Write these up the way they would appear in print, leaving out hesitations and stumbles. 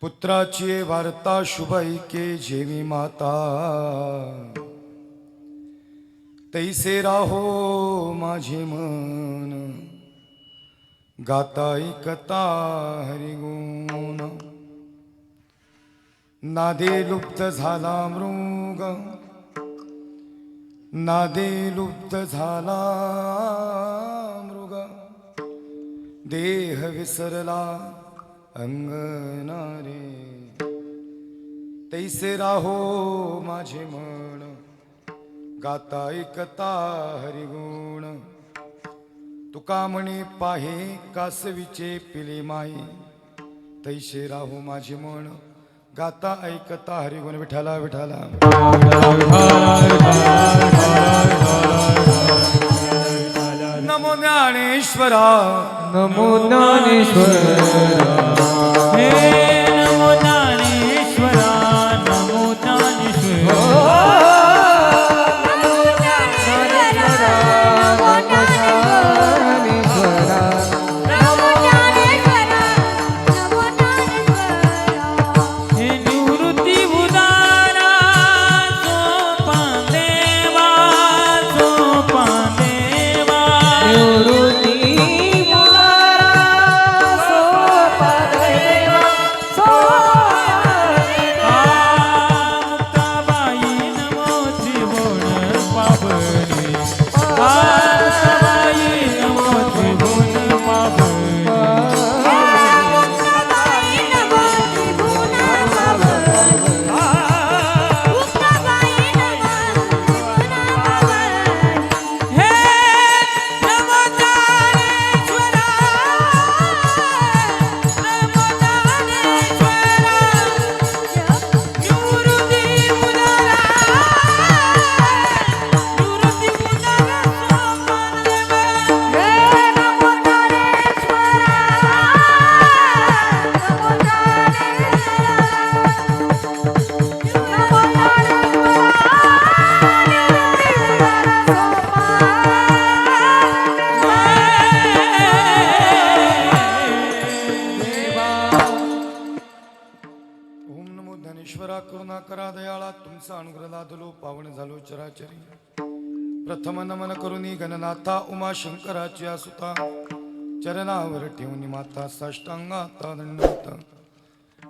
पुत्राची वार्ता शुभ ऐके जेवी माता, तैसे राहो माझे मन, गाता ऐकता हरिगुण. नादे लुप्त झाला मृग, नादे लुप्त झाला मृग, देह विसरला अंगना रे. तैसे राहो माझे मन, गाता ऐकता हरिगुण. तुका म्हणे पाहे कासवीचे पिले माई, तैसे राहो माझे मन, गाता ऐकता हरिगुण. विठाला विठाला नमो ज्ञानेश्वरा, नमो ज्ञानेश्वरा, हे नमो ज्ञानेश्वरा, नमो ज्ञानेश्वरा, हे निवृत्ती उदारा सोपान देवा, सोपान देवा, मुक्ताबाई नमो त्रिभुवन पावनी, मुक्ताबाई नमो त्रिभुवन पावनी, हे नमो ज्ञानेश्वरा, नमो ज्ञानेश्वरा, निवृत्ती उदारा, निवृत्ती उदारा सोपान देवा, ओम नमो ज्ञानेश्वरा. करुणा करा दयाळा, तुमचा अनुग्रह लादलो पावन झालो चराचरी. प्रथम नमन करुणी गणनाथा उमाशंकराची सुता, चरणावर ठेवणी माता साष्टांगाता दंडवत.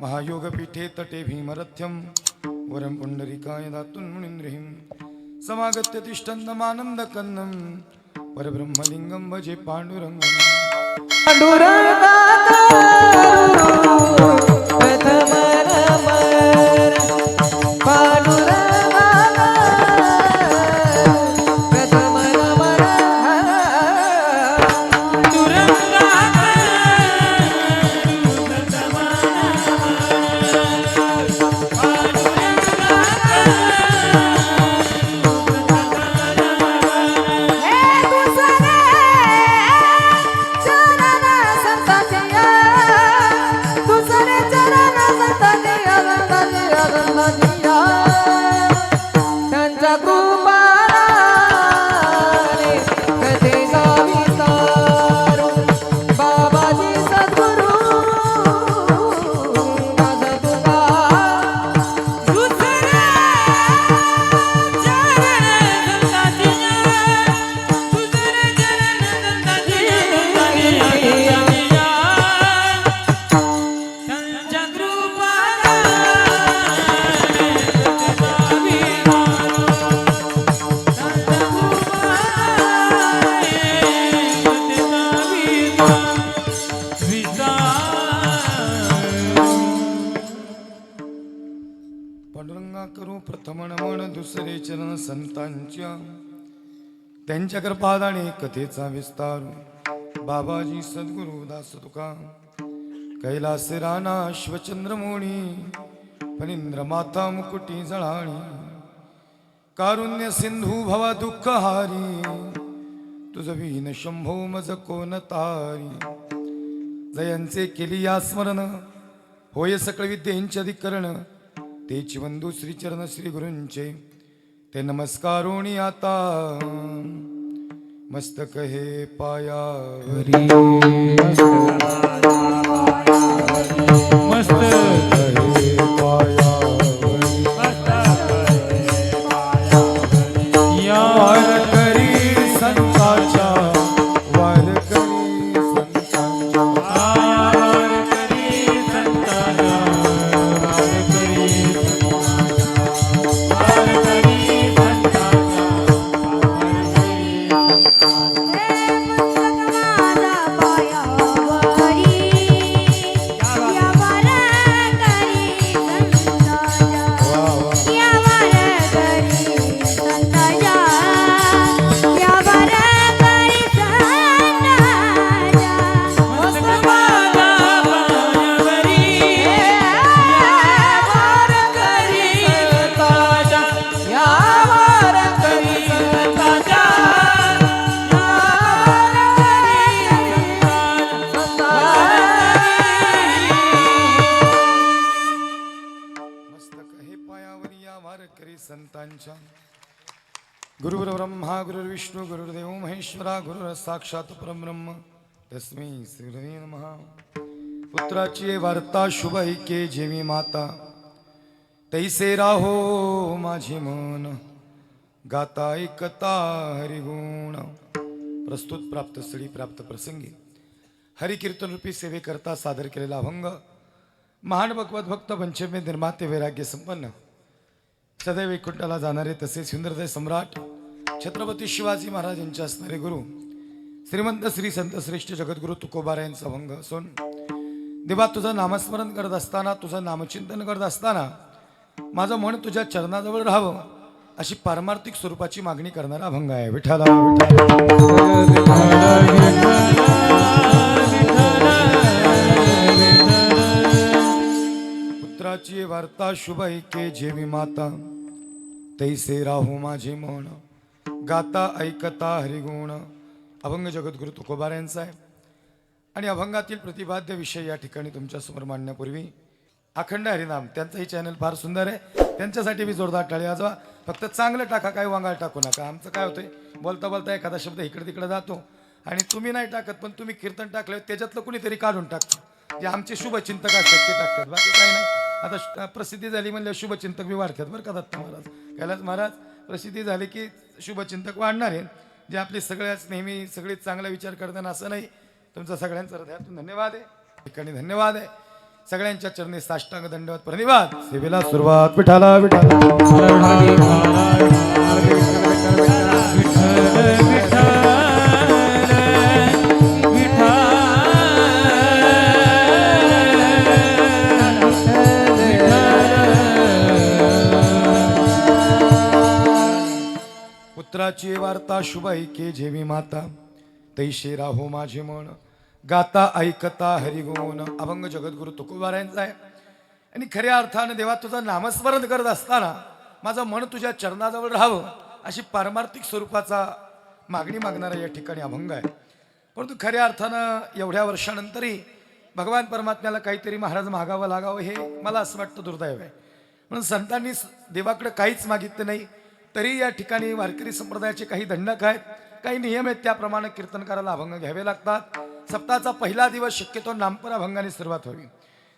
महायोग पीठे तटे भीमरथ्यम, वरम पुंडरीकाय दातुन मुनींद्रिहिं. समागत्य तिष्ठन्तमानंद कन्नम, परब्रह्मलिंगम भजे पांडुरंगम. पांडुरंगा करू प्रथम नमन, दुसरे चरण संतांच्या, त्यांच्या कृपादाने कथेचा विस्तार. बाबाजी सद्गुरु दास तुका, कैलास राणा श्वचंद्रमोणी, फणींद्र माता मुकुटी जळाणी. कारुण्य सिंधू भवा दुःखहारी, तुझ वीन शंभो मज कोण तारी. जयांचे केली या स्मरण, होय सकळ विद्येंचे अधिकरण. तेची वंदू श्रीचरण श्री गुरूंचे, ते नमस्कारोणी आता. मस्तक हे पायावर हरी मस्त हे पायावर या वारकरी संतांच्या वारकरी संतांच्या वारकरी संतांच्या वारकरी वा वा मस्तक हे पायावर या वारकरी संतांच्या गुरुर् ब्रह्मा गुरुर्विष्णू गुरुर्देव महेश्वरा गुरुर साक्षात परब्रह्म तस्मै श्री नमः. पुत्राची वार्ता शुभ ऐके जेवी माता तैसे राहो माझे मन गाता ऐकता हरिगुण. प्रस्तुत प्राप्त स्थळी प्राप्त प्रसंगी हरिकीर्तन रूपी सेवेकरता सादर केलेला अभंग महान भगवत भक्त पंचमे निर्माते वैराग्य संपन्न सदैव वैकुंठाला जाणारे तसेच सुंदरदय सम्राट छत्रपती शिवाजी महाराज यांचे असणारे गुरु श्रीमंत श्री संत श्रेष्ठ जगद्गुरु तुकोबारा यांचा अभंग असून देवा तुझं नामस्मरण करत असताना तुझं नामचिंतन करत असताना माझं मन तुझ्या चरणाजवळ राहावं अशी पारमार्थिक स्वरूपाची मागणी करणारा अभंग आहे. विठ्ठला पुत्राची वार्ता शुभ ऐके जेवी माता तैसे राहू माझे मन गाता ऐकता हरिगुण. अभंग जगद्गुरु तुकोबार यांचा आहे आणि अभंगातील प्रतिपाद्य विषय या ठिकाणी तुमच्यासमोर मांडण्यापूर्वी अखंड हरिनाम त्यांचंही चॅनल फार सुंदर आहे, त्यांच्यासाठी मी जोरदार टाळी वाजवा. फक्त चांगलं टाका, काय वांगाळ टाकू नका. आमचं काय होतंय बोलता बोलता एखादा शब्द इकडे तिकडे जातो आणि तुम्ही नाही टाकत, पण तुम्ही कीर्तन टाकलं त्याच्यातलं कुणीतरी काढून टाकतं. जे आमचे शुभचिंतक असतात ते टाकतात, बाकी काही नाही. आता प्रसिद्धी झाली म्हणजे शुभचिंतक बी वाढतात बरं का. दत्त महाराज कैलास महाराज प्रसिद्धी झाली की शुभचिंतक वाढणार आहे. जे आपले सगळ्याच नेहमी सगळेच चांगला विचार करताना असं नाही. तुमचा सगळ्यांचा हृदयातून धन्यवाद आहे, ठिकाणी धन्यवाद आहे. सगळ्यांच्या चरणी साष्टांग दंडवत प्रणिवाद. सेवेला सुरुवात. विठाला विठाला पुत्राची वार्ता शुभ ऐके जेवी माता तैशे राहो माझे मन गाता ऐकता हरिगुण. अभंग जगद्गुरु तुकोबार यांचा आहे आणि खऱ्या अर्थानं देवा तुझं नामस्मरण करत असताना माझं मन तुझ्या चरणाजवळ राहावं अशी पारमार्थिक स्वरूपाचा मागणी मागणारा या ठिकाणी अभंग आहे. परंतु खऱ्या अर्थानं एवढ्या वर्षानंतरही भगवान परमात्म्याला काहीतरी महाराज मागावं लागावं हे मला असं वाटतं दुर्दैव आहे. म्हणून संतांनी देवाकडे काहीच मागितलं नाही, तरी या ठिकाणी वारकरी संप्रदायाचे काही दंडक आहेत, काही नियम आहेत, त्याप्रमाणे कीर्तनकाराला अभंग घ्यावे लागतात. सप्ताहाचा पहिला दिवस शक्यतो नामपर अभंगाने सुरुवात व्हावी.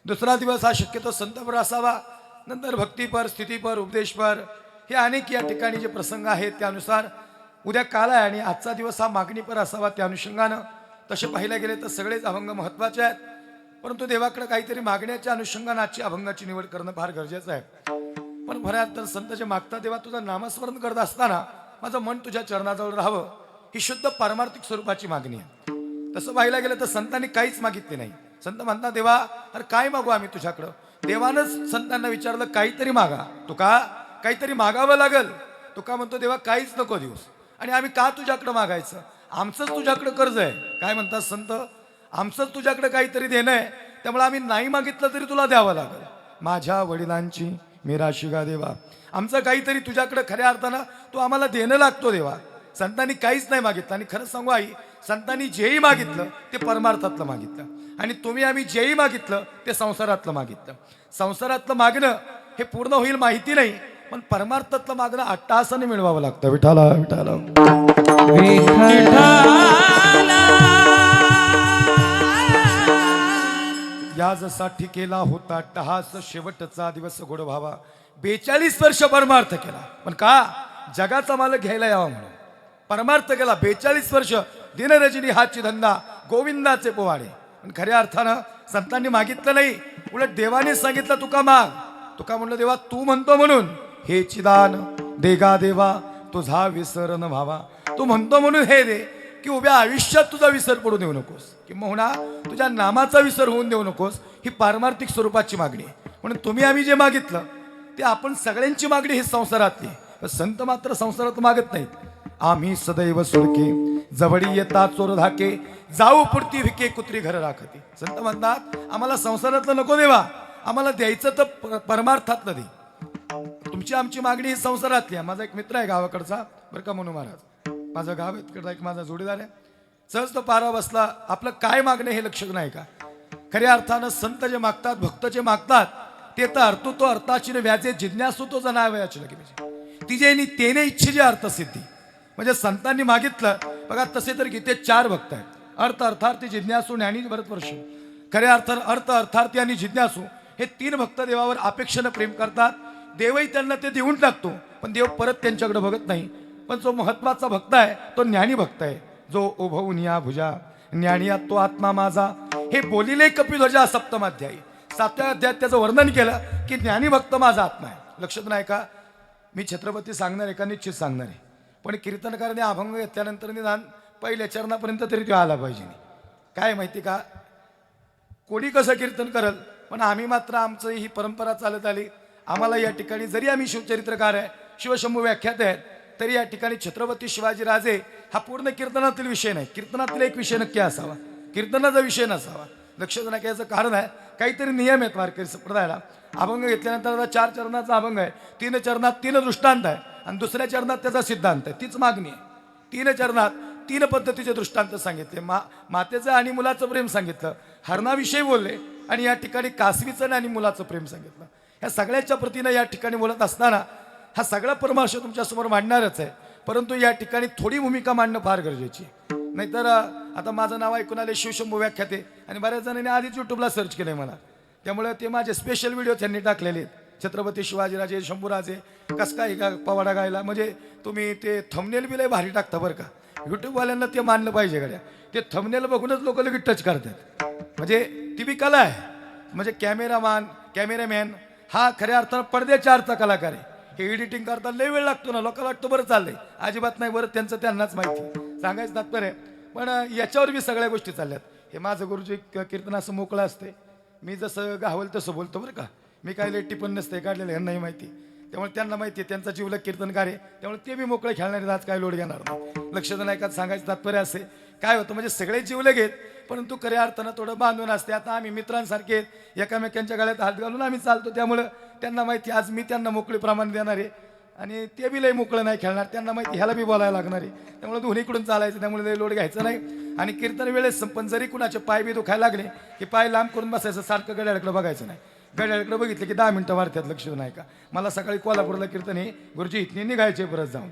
दुसरा दिवस हा शक्यतो संतपर असावा, नंतर भक्तीपर, स्थितीपर, उपदेशपर हे अनेक या ठिकाणी जे प्रसंग आहेत त्यानुसार उद्या काल आहे आणि आजचा दिवस हा मागणीपर असावा. त्या अनुषंगानं तसे पाहायला गेले तर सगळेच अभंग महत्त्वाचे आहेत, परंतु देवाकडे काहीतरी मागण्याच्या अनुषंगानं आजची अभंगाची निवड करणं फार गरजेचं आहे. पण खऱ्या तर संत जे मागता देवा तुझं नामस्मरण करत असताना माझं मन तुझ्या चरणाजवळ राहावं ही शुद्ध पारमार्थिक स्वरूपाची मागणी आहे. तसं पाहायला गेलं तर संतांनी काहीच मागितले नाही. संत म्हणतात देवा अरे काय मागू आम्ही तुझ्याकडं. देवानंच संतांना विचारलं काहीतरी मागा. तुका काहीतरी मागावं लागल. तुका म्हणतो देवा काहीच नको दिवस आणि आम्ही का तुझ्याकडं मागायचं, आमचंच तुझ्याकडं कर्ज आहे. काय म्हणतात संत, आमचंच तुझ्याकडे काहीतरी देणं आहे, त्यामुळे आम्ही नाही मागितलं तरी तुला द्यावं लागेल. माझ्या वडिलांची मिराशिगा देवा, आमचं काहीतरी तुझ्याकडे खऱ्या अर्थानं तू आम्हाला देणं लागतो देवा. संतांनी काहीच नाही मागितलं आणि खरंच सांगू आई, संतांनी जेही मागितलं ते परमार्थातलं मागितलं आणि तुम्ही आम्ही जेही मागितलं ते संसारातलं मागितलं. संसारातलं मागणं हे पूर्ण होईल माहिती नाही, पण परमार्थातलं मागणं अट्टहासाने मिळवावं लागतं. विठाला विठाला विठ्ठला याजसाठी केला होता टहास शेवटचा दिवस गोड भावा. 42 वर्ष परमार्थ केला, पण का? जगाचा मालक घ्यायला यावा म्हणून परमार्थ केला. 42 वर्ष दिनरजनी हाची धंदा, गोविंदाचे पोवाडे. पण खऱ्या अर्थानं संतांनी मागितलं नाही, उलट देवाने सांगितलं तुका माग. तुका म्हणलं देवा तू म्हणतो म्हणून हे चिदान देगा देवा तुझा विसर न व्हावा. तू म्हणतो म्हणून हे दे की उभ्या आयुष्यात तुझा विसर पडू देऊ नकोस, किंबहुना तुझ्या नामाचा विसर होऊन देऊ नकोस. ही पारमार्थिक स्वरूपाची मागणी आहे. म्हणून तुम्ही आम्ही जे मागितलं ते आपण सगळ्यांची मागणी ही संसारातली. पण संत मात्र संसारात मागत नाहीत. आम्ही सदैव सुळके जवळी येता चोर धाके, जाऊ पुरती भिके कुत्री घर राखती. संत म्हणतात आम्हाला संसारातलं नको देवा, आम्हाला द्यायचं तर परमार्थातलं दे. तुमची आमची मागणी ही संसारातली आहे. माझा एक मित्र आहे गावाकडचा, बरं का म्हणू महाराज, माझं गाव इकडचा एक माझा जोडीदार आहे. सहज तो पारा बसला, आपलं काय मागणं हे लक्ष नाही का? खऱ्या अर्थानं संत जे मागतात, भक्त जे मागतात ते तर अर्थू तो अर्थाची व्याजे जिज्ञासू तो जनावयाची लगे पाहिजे. तिजे तेने इच्छे जे अर्थसिद्धी. म्हणजे संतांनी मागितलं बघा, तसे तर गीतेत 4 भक्त आहेत. अर्थ अर्थार्थी जिज्ञासू ज्ञानी भरतवर्षी. खऱ्या अर्थानं अर्थ अर्थार्थी आणि जिज्ञासू हे 3 भक्त देवावर अपेक्षेनं प्रेम करतात. देवही त्यांना ते देऊन टाकतो, पण देव परत त्यांच्याकडे बघत नाही. पण जो महत्वाचा भक्त आहे तो ज्ञानी भक्त आहे, जो उभवून या भुजा ज्ञानिया तो आत्मा माझा. हे बोलिले कपिध्वजा सप्तमाध्यायी. 7व्या अध्यायात त्याचं वर्णन केलं की ज्ञानी भक्त माझा आत्मा आहे. लक्षात नाही का? मी छत्रपती सांगणार आहे का निश्चित सांगणार आहे, पण कीर्तनकाराने अभंग घेतल्यानंतर निदान पहिल्या चरणापर्यंत तरी तो आला पाहिजे. काय माहिती का, कोणी कसं कीर्तन करल, पण आम्ही मात्र आमचं ही परंपरा चालत आली. आम्हाला या ठिकाणी जरी आम्ही शिवचरित्रकार आहे, शिवशंभू व्याख्याते आहेत, तरी या ठिकाणी छत्रपती शिवाजी राजे हा पूर्ण कीर्तनातील विषय नाही. कीर्तनातील एक विषय नक्की असावा, कीर्तनाचा विषय नसावा. लक्षात नाही याचं कारण आहे काहीतरी नियम आहेत वारकरी संप्रदायाला. अभंग घेतल्यानंतर आता 4 चरणाचा अभंग आहे, 3 चरणात 3 दृष्टांत आहे आणि दुसऱ्या चरणात त्याचा सिद्धांत आहे. तीच मागणी आहे. 3 चरणात 3 पद्धतीचे दृष्टांत सांगितले. मातेचं आणि मुलाचं प्रेम सांगितलं, हरणाविषयी बोलले आणि या ठिकाणी कासवीचं आणि मुलाचं प्रेम सांगितलं. या सगळ्याच्या प्रतीनं या ठिकाणी बोलत असताना हा सगळा परमार्श तुमच्यासमोर मांडणारच आहे, परंतु या ठिकाणी थोडी भूमिका मांडणं फार गरजेची आहे. नाहीतर आता माझं नाव ऐकून आले शिवशंभू व्याख्याते आणि बऱ्याच जणांनी आधीच यूट्यूबला सर्च केलंय मला, त्यामुळे ते माझे स्पेशल व्हिडिओ त्यांनी टाकलेले आहेत. छत्रपती शिवाजीराजे शंभूराजे कस काय का पवाडा गायला, म्हणजे तुम्ही ते थंबनेल बी लय भारी टाकता बरं का. यूट्यूबवाल्यांना ते मानलं पाहिजे गड्या. ते थंबनेल बघूनच लोक लगेच टच करतात. म्हणजे ती बी कला आहे. म्हणजे कॅमेरामॅन हा खऱ्या अर्थानं पडद्याच्या आरचा कलाकार आहे. हे एडिटिंग करता लय वेळ लागतो ना, लोकांना वाटतं बरं चाललंय, अजिबात नाही. बरं त्यांचं त्यांनाच माहिती, सांगायचं तात्पर्य. पण याच्यावर बी सगळ्या गोष्टी चालल्यात. हे माझं गुरुजी कीर्तन असं मोकळं असते, मी जसं गावल तसं बोलतो बरं का. मी काय लय टिपण नसते काढलेलं, ह्यांनाही माहिती. त्यामुळे त्यांना माहिती आहे त्यांचा जीवलग कीर्तनकार आहे, त्यामुळे ते बी मोकळे खेळणारे, आज काय लोड घेणार नाही. लक्षात नाही का? सांगायचं तात्पर्य असे काय होतं, म्हणजे सगळे जीवलग आहेत, परंतु खऱ्या अर्थानं थोडं बांधून असते. आता आम्ही मित्रांसारखे आहेत, एकामेकांच्या गळ्यात हात घालून आम्ही चालतो, त्यामुळं त्यांना माहिती आज मी त्यांना मोकळे प्रमाण देणार आहे आणि ते बी लय मोकळं नाही खेळणार. त्यांना माहिती ह्याला बी बोलायला लागणार आहे, त्यामुळे दोन्हीकडून चालायचं, त्यामुळे लय लोड घ्यायचं नाही. आणि कीर्तन वेळेस पण जरी कुणाचे पाय बी दुखायला लागले की पाय लांब करून बसायचं, सारखं गड्याकडे बघायचं नाही. गड्याकडे बघितलं की 10 मिनिटं वाढतात. लक्ष नाही का? मला सकाळी कोल्हापूरला कीर्तन हे गुरुजी इथने निघायचे परत जाऊन.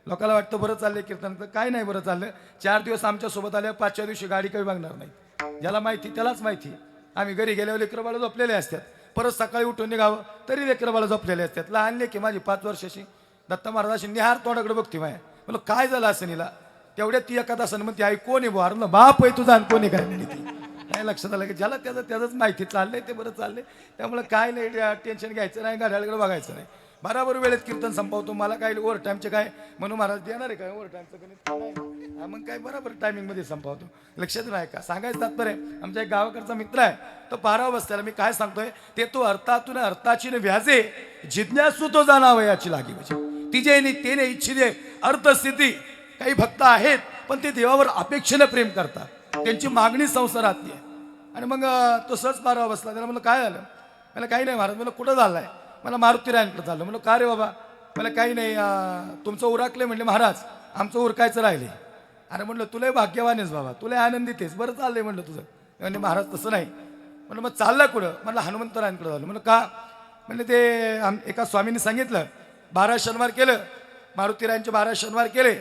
लोकांना वाटतं बरं चाललंय कीर्तन, तर काय नाही बरं चाललं. 4 दिवस आमच्यासोबत आल्या, 5व्या दिवशी गाडी काही बघणार नाही. ज्याला माहिती त्यालाच माहिती. आम्ही घरी गेल्यावर लेकरं बाळं झोपलेले असतात, परत सकाळी उठून निघावं तरी लेकरं बाळं झोपलेले असतात. लहान लेकी माझी 5 वर्षाची दत्ता महाराजाशी निहार तोंडाकडे बघते माया. म्हणलं काय झालं असं निला, तेवढ्या ती एका तासानं म्हणते आई कोण आहे बुवा, बाप आहे तुझा आणि कोणी काय म्हणते ती. काय लक्षात आलं की ज्याला त्याचंच माहिती चाललंय ते बरं चाललंय, त्यामुळे काय नाही टेन्शन घ्यायचं नाही, गाड्याकडे बघायचं नाही. बराबर वेळेत कीर्तन संपवतो. मला काय ओव्हर टाईमचे काय म्हणून महाराज देणार आहे काय ओव्हर टाईमचं गणित, मग काय बरोबर टायमिंगमध्ये संपवतो. लक्षात नाही का? सांगायचं तात्पर्य आमच्या एक गावाकडचा मित्र आहे, तो 12 बसल्याला मी काय सांगतोय ते, तो अर्थातून अर्थाची व्याजे जिज्ञासू तो जाणावयाची लागी म्हणजे तिचे तेने इच्छिते अर्थस्थिती. काही भक्त आहेत पण ते देवावर अपेक्षेने प्रेम करतात, त्यांची मागणी संसारातली आहे. आणि मग तो सहज 12 बसला. त्याला म्हणलं काय झालं? मला काही नाही महाराज. मला कुठं झालंय? मला मारुती रायांकडे चाललं. म्हणलं का रे बाबा? मला काही नाही, तुमचं उरकले म्हणले महाराज, आमचं उरकायचं राहिले. अरे म्हणलं तुला भाग्यवान आहेस बाबा, तुला आनंदित आहेस, बरं चाललंय म्हणलं तुझं. म्हणजे महाराज तसं नाही. म्हणलं मग चाललं कुठं? म्हणलं हनुमंतरायांकडे झालं. म्हणलं का? म्हणजे ते एका स्वामींनी सांगितलं 12 शनिवार केलं, मारुती रायांचे 12 शनिवार केले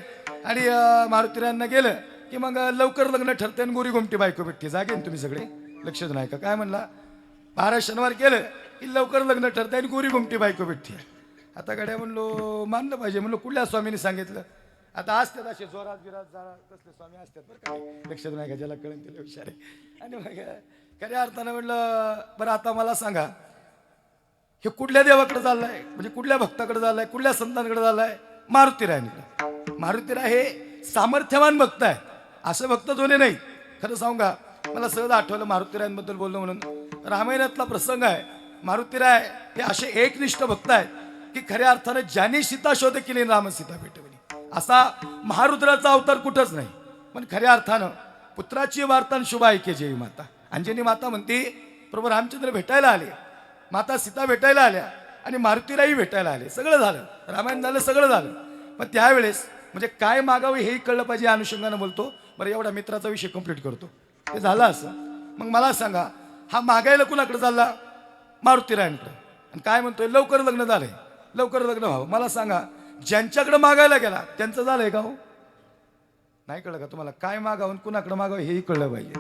आणि मारुतीरायांना गेलं की मग लवकर लग्न ठरते आणि गोरी गोमटी बायको भेटते. जागेन तुम्ही सगळे लक्षात नाही का काय म्हणला? 12 शनिवार केलं की लवकर लग्न ठरते आणि गोरी गोमटी बायको भेटते. आता गड्या म्हणलो मानलं पाहिजे. म्हणलो कुठल्या स्वामीने सांगितलं? आता असतात असे जोरात बिरात जरा कसले स्वामी असतात बरं का, लक्षात नाही का, ज्याला कळेल त्याला विचारे. आणि मग खऱ्या अर्थानं म्हणलं बरं आता मला सांगा हे कुठल्या देवाकडे चाललंय, म्हणजे कुठल्या भक्ताकडे चाललाय, कुठल्या संतांकडे चाललाय? मारुतीरायांकडे. मारुतीराय हे सामर्थ्यवान भक्त आहे, असं भक्त जोने नाही. खरं सांगू का, मला सहज आठवलं मारुतीरायांबद्दल बोलणं म्हणून. रामायणातला प्रसंग आहे. मारुतीराय हे असे एकनिष्ठ भक्त आहेत की खऱ्या अर्थानं ज्याने सीता शोध केली राम सीता भेटवली असा महारुद्राचा अवतार कुठंच नाही. पण खऱ्या अर्थानं पुत्राची वार्ता शुभ ऐके जेवी माता. अंजनी माता म्हणते प्रभू रामचंद्र भेटायला आले, माता सीता भेटायला आल्या आणि मारुतीराई भेटायला आले. सगळं झालं, रामायण झालं, सगळं झालं. पण त्यावेळेस म्हणजे काय मागावं हेही कळलं पाहिजे या अनुषंगानं बोलतो. बरं एवढा मित्राचा विषय कंप्लीट करतो. ते झालं असं. मग मला सांगा हा मागायला कुणाकडे चालला? मारुतीरायांकडे. आणि काय म्हणतोय लवकर लग्न झालंय, लवकर लग्न व्हावं. मला सांगा ज्यांच्याकडे मागायला गेला त्यांचं झालंय का हो? नाही कळलं का तुम्हाला? काय मागावं कुणाकडे मागावं हेही कळलं पाहिजे.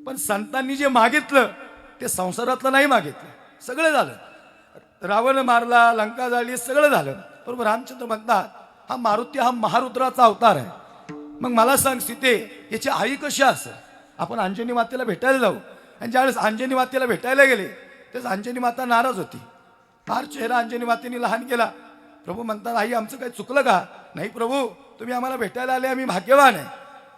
पण संतांनी जे मागितलं ते संसारातलं नाही मागितलं, सगळं झालं. रावण मारला, लंका जाळली, सगळं झालं. बरोबर. रामचंद्र म्हणतात हा मारुती हा महारुद्राचा अवतार आहे. मग मला सांग सीते याची आई कशी असेल? आपण अंजनी मातेला भेटायला जाऊ. आणि ज्यावेळेस अंजनी मातेला भेटायला गेले तेच अंजनी माता नाराज होती. फार चेहरा अंजनी मातेने लहान केला. प्रभू म्हणतात आई आमचं काही चुकलं का? नाही प्रभू तुम्ही आम्हाला भेटायला आले, आम्ही भाग्यवान आहे.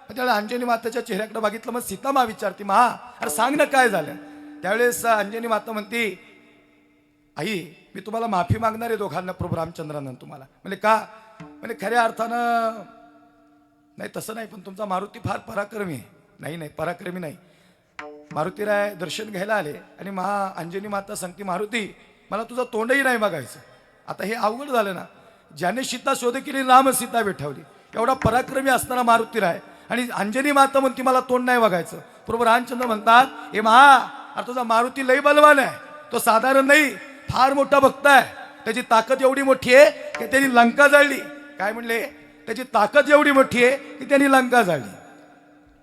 त्यावेळेस अंजनी मातेच्या चेहऱ्याकडे बघितलं. मग सीता मा विचारते मा अरे सांग ना काय झालं? त्यावेळेस अंजनी माता म्हणते आई मी तुम्हाला माफी मागणार आहे दोघांना, प्रभू रामचंद्रांना तुम्हाला. म्हणजे का? म्हणजे खऱ्या अर्थानं नाही तसं नाही, पण तुमचा मारुती फार पराक्रमी आहे. नाही नाही पराक्रमी नाही. मारुतीराय दर्शन घ्यायला आले आणि अंजनी माता सांगते मारुती मला तुझं तोंडही नाही बघायचं. आता हे अवघड झालं ना. ज्याने सीता शोध केली राम सीता भेटवली, एवढा पराक्रमी असताना मारुतीराय आणि अंजनी माता म्हणती मला तोंड नाही बघायचं. प्रभू रामचंद्र म्हणतात हे अरे तुझा मारुती लई बलवान आहे, तो साधारण नाही, फार मोठा भक्त आहे. त्याची ताकद एवढी मोठी आहे की त्यांनी लंका जाळली. काय म्हणले? त्याची ताकद एवढी मोठी आहे की त्यांनी लंका जाळली.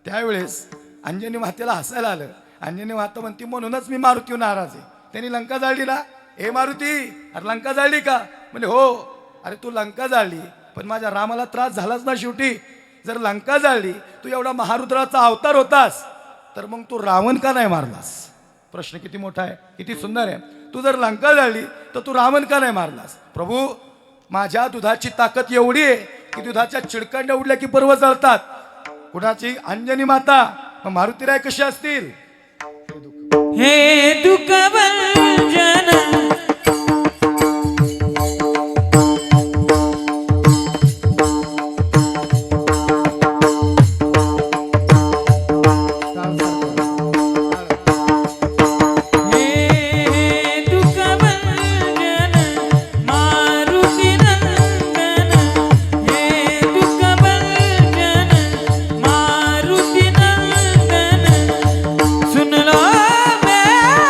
त्यावेळेस अंजनी मातेला हसायला आलं. अंजनी माता म्हणती म्हणूनच मी मारुतीवर नाराज आहे, त्यांनी लंका जाळली ना. हे मारुती अरे लंका जाळली का? म्हणजे हो. अरे तू लंका जाळली पण माझ्या रामाला त्रास झालाच ना शेवटी. जर लंका जाळली तू एवढा महारुद्राचा अवतार होतास तर मग तू रावण का नाही मारलास? प्रश्न किती मोठा आहे, किती सुंदर आहे. तू जर लंका जाळली तर तू रावण का नाही मारलास? प्रभू माझ्या दुधाची ताकद एवढी आहे की दुधाच्या चिडकांड्या उडल्या की पर्व जळतात. कुणाची? अंजनी माता. मग मारुतीराय कसे असतील? हे दुःख भंजन सुन लो मैं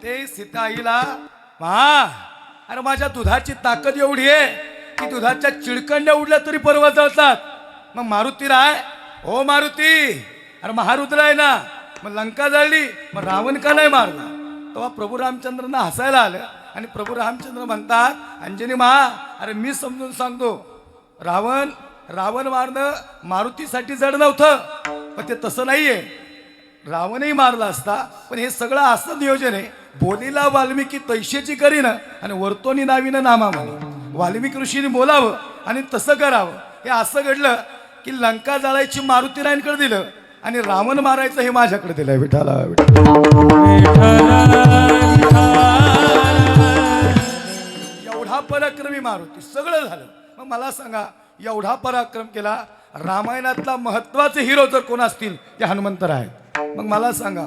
म्हणते सीता आईला मा अरे माझ्या दुधाची ताकद एवढी आहे की दुधाच्या चिळकंड्या उडल्या तरी पर्वत जळतात. मग मारुती राय हो मारुती अरे महारुद्र आहे ना. मग लंका जळली मग रावण का नाही मारला. तेव्हा प्रभू रामचंद्रांना हसायला आलं आणि प्रभू रामचंद्र म्हणतात अंजनी मा अरे मी समजून सांगतो रावण मारणं मारुतीसाठी जड नव्हतं पण ते तसं नाहीये. रावणही मारला असता पण हे सगळं असं नियोजन आहे. बोलीला वाल्मिकी तैशेची करीन आणि वर्तोनी नावीनं नामा म्हणे. वाल्मिकी ऋषीने बोलावं आणि तसं करावं. हे असं घडलं की लंका जाळायची मारुतीरायांकडे दिलं आणि रावण मारायचं हे माझ्याकडे दिलंय. विठाला एवढा पराक्रमी मारुती सगळं झालं. मग मला सांगा एवढा पराक्रम केला. रामायणातला महत्वाचे हिरो जर कोण असतील ते हनुमंतराय आहेत. मग मला सांगा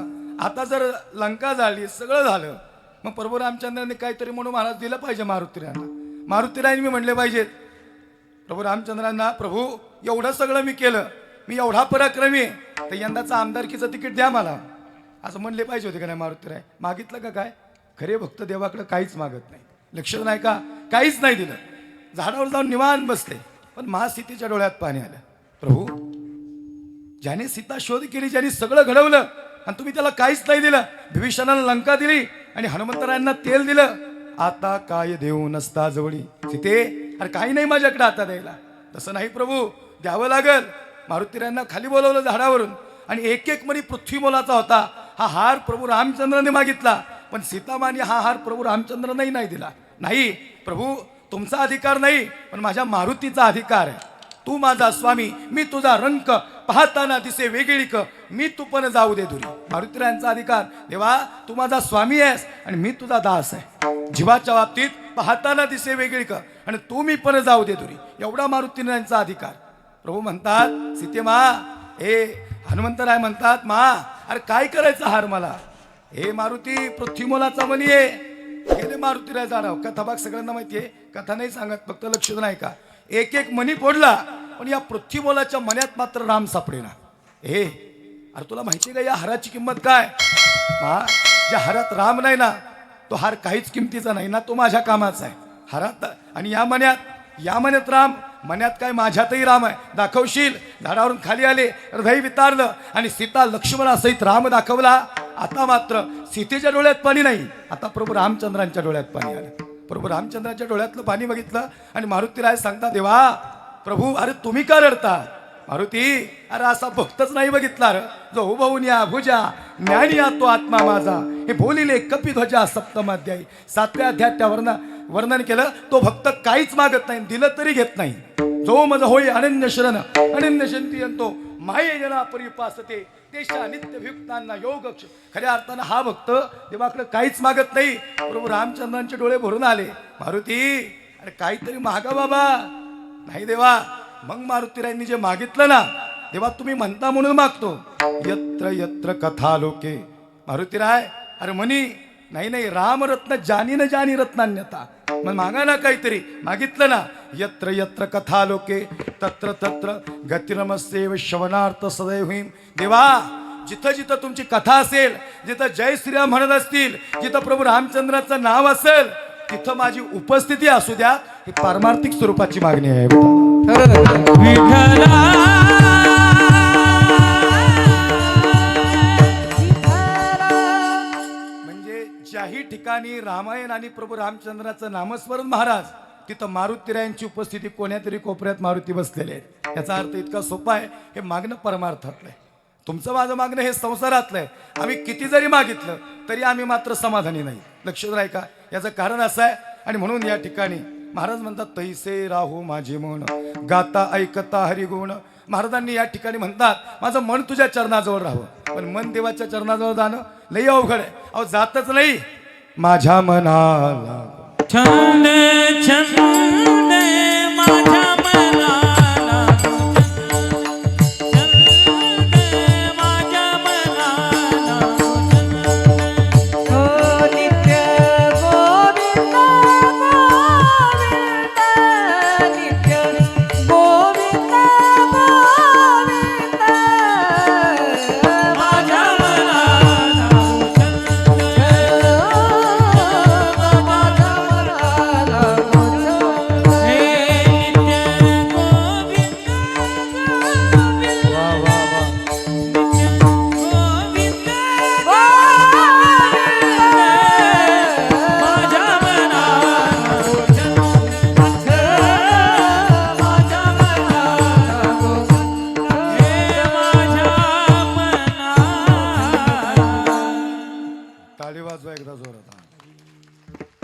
आता जर लंका जाळली सगळं झालं मग प्रभू रामचंद्रांनी काहीतरी म्हणून महाराज दिलं पाहिजे मारुतीरायांना. मारुतीरायांनी मी म्हणले पाहिजेत प्रभू रामचंद्रांना प्रभू एवढं सगळं मी केलं मी एवढा पराक्रमी आहे तर यंदाचं आमदारकीचं तिकीट द्या मला असं म्हणले पाहिजे होते का नाही. मारुतीराय मागितलं का काय. खरे भक्त देवाकडे काहीच मागत नाही. लक्षात नाही का काहीच नाही दिलं. झाडावर जाऊन निवांत बसले पण महासीतेच्या डोळ्यात पाणी आलं. प्रभू ज्याने सीता शोध केली ज्याने सगळं घडवलं आणि तुम्ही त्याला काहीच नाही दिलं. विभीषणाला लंका दिली आणि हनुमंतरायांना तेल दिलं. आता काय देऊ नसता जवळी सीते अरे काही नाही माझ्याकडे आता द्यायला. तसं नाही प्रभू द्यावं लागल. मारुतीरायांना खाली बोलवलं झाडावरून आणि एक एक मणी पृथ्वी मोलाचा होता. हा हार प्रभू रामचंद्राने मागितला पण सीतामाने हा हार प्रभू रामचंद्रांनाही नाही दिला. नाही प्रभू तुमचा अधिकार नाही पण माझ्या मारुतीचा अधिकार आहे. तू माझा स्वामी मी तुझा रंक पाहताना दिसे वेगळीक मी तू पण जाऊ दे दुरी. मारुतीरायांचा अधिकार देवा तू माझा स्वामी आहेस आणि मी तुझा दास आहे. जीवाच्या बाबतीत पाहताना दिसे वेगळीक आणि तू मी पण जाऊ दे दुरी एवढा मारुतीरायांचा अधिकार. प्रभू म्हणतात सीते मा हे हनुमंतराय म्हणतात मा अरे काय करायचं हार मला. हे मारुती पृथ्वीमोलाचा मणी आहे. गेले मारुतीराय जाणव कथा भाग सगळ्यांना माहिती आहे. कथा नाही सांगत फक्त लक्ष नाही का. एक एक मणी फोडला पण या पृथ्वीमोलाच्या मण्यात मात्र राम सापडेना. हे अरे तुला माहिती आहे का या हाराची किंमत काय. मा ज्या हारात राम नाही ना तो हार काहीच किमतीचा नाही ना. तो माझ्या कामाचा आहे. हारात आणि या मण्यात राम मण्यात काय माझ्यातही राम आहे. दाखवशील. झाडावरून खाली आले हृदय वितारलं आणि सीता लक्ष्मणासहित राम दाखवला. आता मात्र सीतेच्या डोळ्यात पाणी नाही. आता प्रभू रामचंद्रांच्या डोळ्यात पाणी आलं. प्रभू रामचंद्राच्या डोळ्यातलं पाणी बघितलं आणि मारुतीराय सांगता देवा प्रभू अरे तुम्ही का रडता. मारुती अरे असा भक्तच नाही बघितला र जो उभवून या भुजा ज्ञानी या तो आत्मा माझा. हे बोलिले कपिध्वजा सप्तमाध्यायी 7व्या अध्यायात त्या वर्णन केलं. तो भक्त काहीच मागत नाही दिलं तरी घेत नाही. जो मज होय अनन्य शरण अनन्य शंती यंतो माये जना परिपासते देशा नित्य वियुक्तांना योग. खऱ्या अर्थानं हा भक्त देवाकडे काहीच मागत नाही. प्रभू रामचंद्रांचे डोळे भरून आले. मारुती अरे काहीतरी मागा बाबा. नाही देवा. मग मारुतीरायांनी जे मागितलं ना देवा तुम्ही म्हणता म्हणून मागतो. यत्र यत्र कथा लोके. मारुतीराय अरे म्हणी नाही रामरत्न जानी न जानी रत्नान्यता. मग मागा ना काहीतरी. मागितलं ना यत्र यत्र कथा लोके तत्र तत्र गतिरमस्येव श्रवणार्थ सदैव होईम. देवा जिथं जिथं तुमची कथा असेल जिथं जय श्रीराम म्हणत असतील जिथं प्रभू रामचंद्राचं नाव असेल तिथं माझी उपस्थिती असू द्या. ही पारमार्थिक स्वरूपाची मागणी आहे. म्हणजे ज्याही ठिकाणी रामायण आणि प्रभू रामचंद्राचं नामस्मरण महाराज तिथं मारुतीरायांची उपस्थिती कोण्यातरी कोपऱ्यात मारुती बसलेले आहेत. याचा अर्थ इतका सोपा आहे. हे मागणं परमार्थातलं आहे. तुमचं माझं मागणं हे संसारातलं आहे. आम्ही किती जरी मागितलं तरी आम्ही मात्र समाधानी नाही. लक्षात राही का. याचं कारण असं आहे. आणि म्हणून या ठिकाणी महाराज म्हणतात तैसे राहू माझे मन गाता ऐकता हरिगुण. महाराजांनी या ठिकाणी म्हणतात माझं मन तुझ्या चरणाजवळ राहावं पण मन देवाच्या चरणाजवळ जाणं लई अवघड आहे. अहो जातच नाही. माझ्या मनाला छंद छंद माझ्या मनाला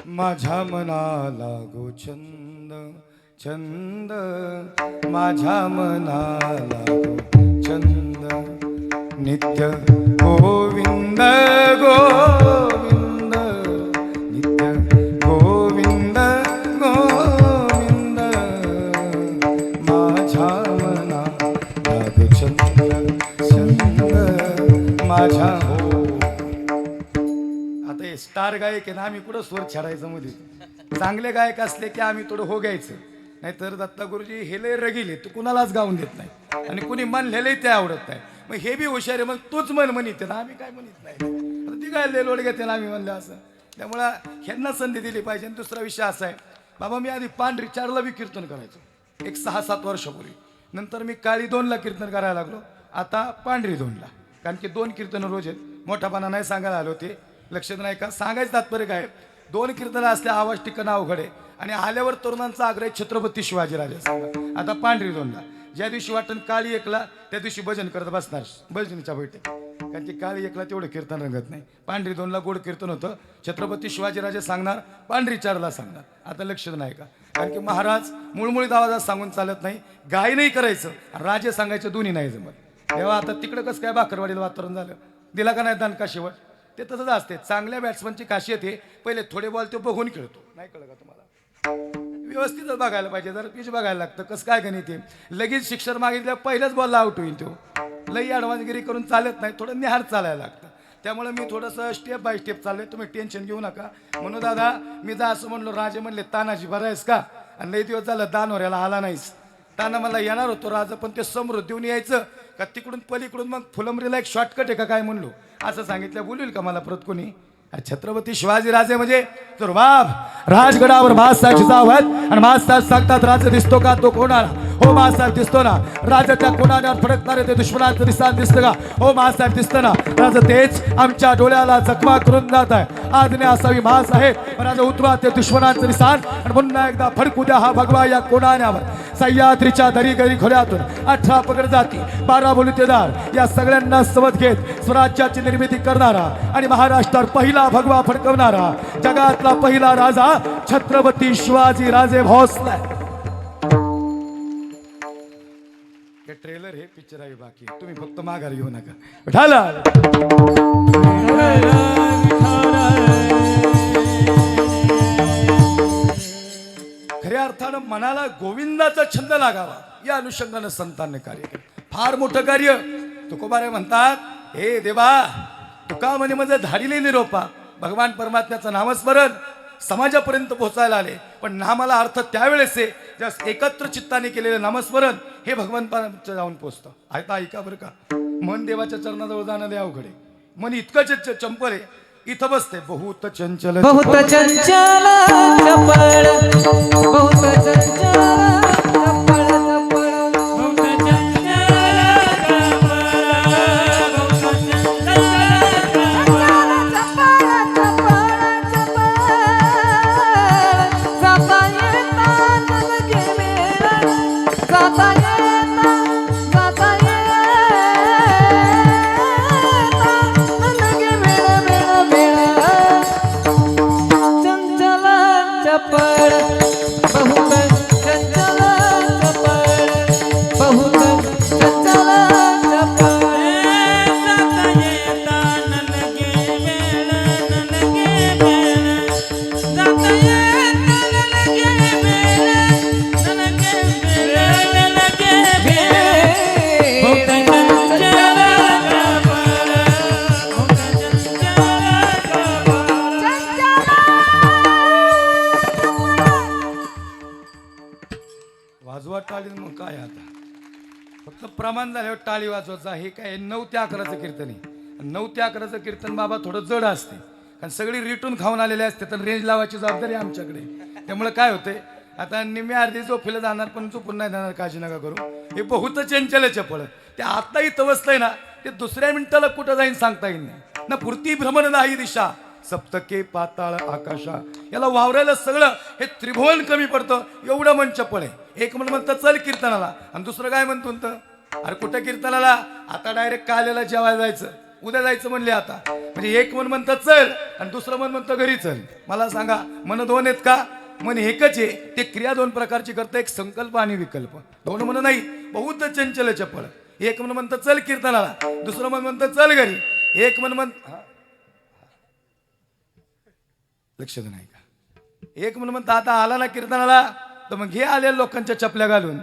माझ्या मनाला गो छंद छंद माझ्या मनाला गो छंद नित्य गोविंद गोविंद नित्य गोविंद गोविंद माझ्या मनाला गो छंद छंद माझ्या आता हे स्टार गायक आहे ना, आम्ही कुठं स्वर छाडायचं मध्ये चांगले गायक असले की आम्ही थोडं हो घ्यायचं, नाहीतर दत्ता गुरुजी हे लय रगिले तू कुणालाच गाऊन देत नाही आणि कुणी म्हणलेलंही ते आवडत नाही. मग हे बी हुशार आहे, मग तूच मन म्हणित ना, आम्ही काय म्हणत नाही. आता ती काय लोड घेते ना आम्ही म्हणलं असं. त्यामुळं ह्यांना संधी दिली पाहिजे. आणि दुसरा विषय असा आहे बाबा, मी आधी पांढरी 4ला बी कीर्तन करायचो एक 6-7 वर्षापूर्वी. नंतर मी काळी 2ला कीर्तन करायला लागलो, आता पांढरी 2ला. कारण की 2 कीर्तन रोज आहेत. मोठापणा नाही सांगायला आलो ते लक्षात नाही का. सांगायचं तात्पर्य काय, 2 कीर्तन असल्या आवाज टिकणं अवघड आहे. आणि आल्यावर तरुणांचा आग्रह छत्रपती शिवाजीराजे सांगा. आता पांढरी 2ला ज्या दिवशी वाटण काळी 1ला त्या दिवशी भजन करत बसणार भजनीच्या बैठक. कारण की काळी 1ला तेवढं कीर्तन रंगत नाही. पांढरी 2ला गोड कीर्तन होतं. छत्रपती शिवाजीराजे सांगणार, पांढरी 4ला सांगणार. आता लक्षात नाही का. कारण की महाराज मुळमुळीत आवाजात सांगून चालत नाही, गाय नाही करायचं राजे सांगायचं दोन्ही नाही जमत. तेव्हा आता तिकडं कसं काय भाकरवाडीला वातावरण झालं, दिला का नाही दणका शेवट. ते तसंच असते. चांगल्या बॅट्समनची खासियत आहे पहिले थोडे बॉल तो बघून खेळतो. नाही कळलं का तुम्हाला. व्यवस्थितच बघायला पाहिजे. जर पिच बघायला लागतं कसं काय गणित आहे. लगेच शिक्षण मागितल्या पहिल्याच बॉलला आउट होईल तो. लई ॲडव्हान्सगिरी करून चालत नाही, थोडं निहार चालायला लागतं. त्यामुळे मी थोडंसं स्टेप बाय स्टेप चाललोय. तुम्ही टेन्शन घेऊ नका. म्हणून दादा मी जा असं म्हणलो, राजे म्हणले तानाजी बरं आहेस का. आणि लई दिवस झालं दानोऱ्याला आला नाहीस. ताना मला येणार होतो राजा, पण ते समृद्ध देऊन यायचं का तिकडून पलीकडून मग फुलंबरीला एक शॉर्टकट आहे का काय म्हणलो. असं सांगितलं बोलूल का मला परत कोणी. छत्रपती शिवाजीराजे म्हणजे तर बाप राजगडावर महासाहेब जावत आणि महासाहेब सांगतात राजा दिसतो का, तो कोणाला. हो महासाहेब दिसतो ना. राजा त्या कोणावर फडकणारे ते दुश्मनाचं निशाण दिसतं का. हो महासाहेब दिसतं ना. राजा तेच आमच्या डोळ्याला जखमा करून जात आहे. आजने असावी महासाहेब राजा उतरा ते दुश्मनाचं निशाण आणि पुन्हा एकदा फडकू द्या हा भगवा या कोणावर. सह्याद्रीच्या दरी गरी खोऱ्यातून 18 पगड जाती 12 बलुतेदार या सगळ्यांना सोबत घेत स्वराज्याची निर्मिती करणारा आणि महाराष्ट्रात पहिला भगवा फडकवणारा जगातला पहिला राजा छत्रपती शिवाजी राजे भोसले. हे ट्रेलर हे पिक्चर आहे, बाकी तुम्ही फक्त माघार घेऊ नका. विठाला खऱ्या अर्थानं मनाला गोविंदाचा छंद लागावा या अनुषंगानं संतांनी कार्य केलं. फार मोठं कार्य. तुकोबारे म्हणतात, हे देवा तुका म्हणे माझं धाडिले निरोपा. भगवान परमात्म्याचं नामस्मरण समाजापर्यंत पोहोचायला आले, पण नामाला अर्थ त्यावेळेस आहे ज्या एकत्र चित्ताने केलेलं नामस्मरण हे भगवंतापर्यंत जाऊन पोहोचतं. आता ऐका बरं का, मन देवाच्या चरणाजवळ जाणं लय अवघड आहे. मन इतकं चंपल आहे, इथं बसते बहुत चंचल बहुत चंचल चपळ बहुत चंचल चपळ वाजवा टाळी. मग काय आता फक्त प्रमाण झाल्यावर टाळी वाजवायचा. हे काय 9 ते 11चं कीर्तन आहे. 9 ते 11चं कीर्तन बाबा थोडं जड असते, कारण सगळी रिटून खाऊन आलेले असते, तर रेंज लावायची जबाबदारी आमच्याकडे. त्यामुळे काय होते, आता निम्मी अर्धी झोपीला जाणार पण झोपून नाही जाणार, काळजी नका करू. हे बहुत चंचल चपळ ते आता इथं बसलंय ना, ते दुसऱ्या मिनिटाला कुठं जाईन सांगता येईल नाही ना. पुरती भ्रमण नाही दिशा सप्तके पाताळ आकाशा. याला वावरायला सगळं हे त्रिभुवन कमी पडतं, एवढं मन चपळ आहे. एक म्हणतं चल कीर्तनाला आणि दुसरं काय म्हणतो, अरे कुठं कीर्तनाला, आता डायरेक्ट काल्याला जेवायला जायचं, उद्या जायचं म्हणले. आता म्हणजे म्हणजे एक मन म्हणतं चल आणि दुसरं मन म्हणतं घरी चल. मला सांगा मन दोन आहेत का? मन एकच आहे. ते क्रिया दोन प्रकारची करतं, एक संकल्प आणि विकल्प. दोन मन नाही, बहुत चंचल चपळ. एक मन म्हणतं चल कीर्तनाला, दुसरं मन म्हणतं चल घरी. एक मन लक्ष नाही का? एक मन म्हणतं आता आला ना कीर्तनाला तर मग घे आलेल्या लोकांच्या चपल्या घालून.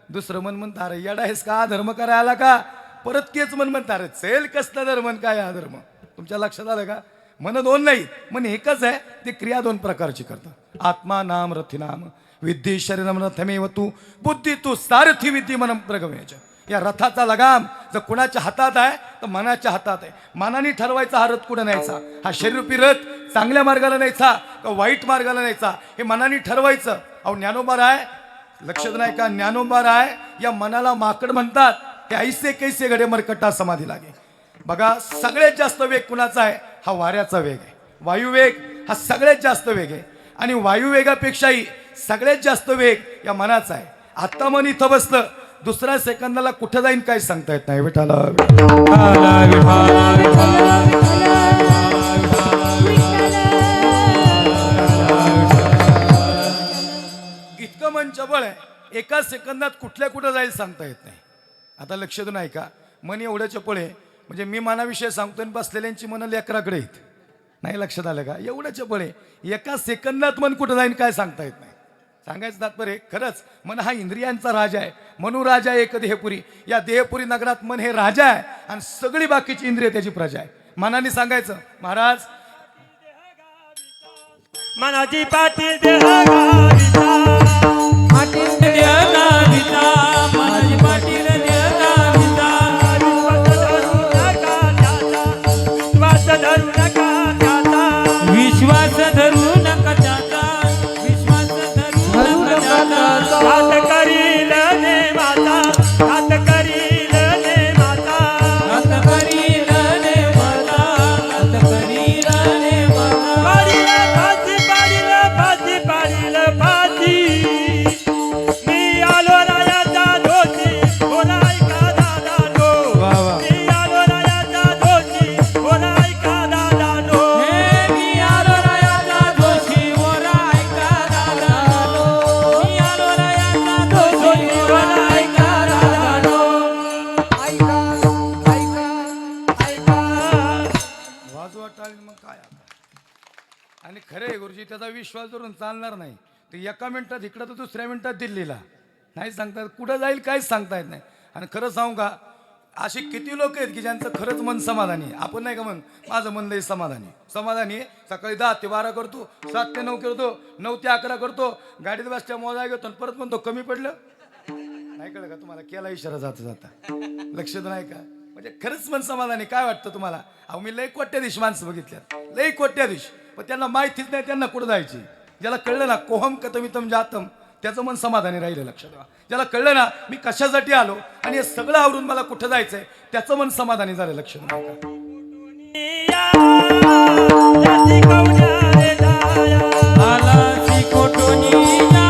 दुसरं मन म्हणतं अरे येडा आहेस का, धर्म करायला आला का? परत तेच मन म्हणतं अरे चल कसला धर्म काय हा धर्म. तुमच्या लक्षात आलं का? मन दोन नाही, मन एकच आहे. ते क्रिया दोन प्रकारची करतं. आत्मा नाम रथिनाम विद्धी शरीरम रथमेव तू बुद्धी तू सारथी विद्धी मनम प्रगमेच. या रथाचा लगाम जर कुणाच्या हातात आहे तर मनाच्या हातात आहे. मनाने ठरवायचा हा रथ कुठे न्यायचा, हा शरीरूपी रथ चांगल्या मार्गाला न्यायचा का वाईट मार्गाला न्यायचा हे मनाने ठरवायचं. अहो ज्ञानोबा आहे, लक्षात नाही का? ज्ञानोबा आहे या मनाला माकड म्हणतात. ते ऐसे कैसे घडे मरकटा समाधी लागे. बघा सगळ्यात जास्त वेग कुणाचा आहे? हा वाऱ्याचा वेग आहे. वायुवेग हा सगळ्यात जास्त वेग आहे आणि वायुवेगापेक्षाही सगळ्यात जास्त वेग या मनाचा आहे. आता मन इथं बसलं, दुसऱ्या सेकंदाला कुठं जाईन काय सांगता येत नाही. विठाला इतकं मन चबळ आहे, एका सेकंदात कुठल्या कुठं जाईल सांगता येत नाही. आता लक्ष देऊन ऐका, मन एवढं चपळ आहे म्हणजे मी मनाविषयी सांगतोय बसलेल्यांची मन लेकराकडे येत नाही. लक्षात आलं का? एवढं चपळ आहे, एका सेकंदात मन कुठं जाईन काय सांगता येत नाही. सांगायचं तात्पर्य खरंच मन हा इंद्रियांचा राजा आहे. मनुराजा एक देहपुरी. या देहपुरी नगरात मन हे राजा आहे आणि सगळी बाकीची इंद्रिय त्याची प्रजा आहे. मनाने सांगायचं महाराज मनाची पाटील देह गाविता, पाटील देह गाविता, मनाची पाटील देह गाविता. विश्वास धरू नका त्याचा, विश्वास धरू नका त्याचा. घात करील देवाचा, घात करील देवाचा. घात करील देवाचा, घात करील देवाचा. पाडील फाशी, पाडील फाशी, पाडील फाशी. मी आलो रायाचा दोषी, बोला ऐका दादानो. मी आलो रायाचा दोषी, बोला ऐका दादानो. हे मी आलो रायाचा दोषी, ओरा ऐका दादानो. मी आलो रायाचा दोषी, ओरा ऐका दादानो. ऐका ऐका ऐका. वाजवा टाळी मग काय आता. आणि खरे गुरुजी त्याचा विश्वास धरून चालणार नाही. ते एका मिनिटात इकडं तर दुसऱ्या मिनिटात दिल्लीला नाही सांगता येत, कुठं जाईल काहीच सांगता येत नाही. आणि खरं सांगू का, असे किती लोक आहेत की ज्यांचं खरंच मन समाधानी आहे. आपण नाही का मग माझं मन लई समाधानी समाधानी आहे. सकाळी 10 ते 12 करतो, 7 ते 9 करतो, 9 ते 11 करतो, गाडीत बसल्या मोजा घेतो आणि परत म्हणतो कमी पडलं. नाही कळलं का तुम्हाला? केला इशारा जाता जाता. लक्षात नाही का? म्हणजे खरंच मन समाधानी. काय वाटतं तुम्हाला? अहो मी लई कोट्याधीश माणसं बघितल्यात, लई कोट्याधीश, पण त्यांना माहितीच नाही त्यांना कुठं जायची. ज्याला कळलं ना कोहम कथमितम जातम त्याचं मन समाधानी राहिलं. लक्षात ठेवा. ज्याला कळलं ना मी कशासाठी आलो आणि हे सगळं आवरून मला कुठं जायचंय त्याचं मन समाधानी झालं. लक्षात ठेवा. त्याची कवड्या रे दाया. आलासी कोटोनिया,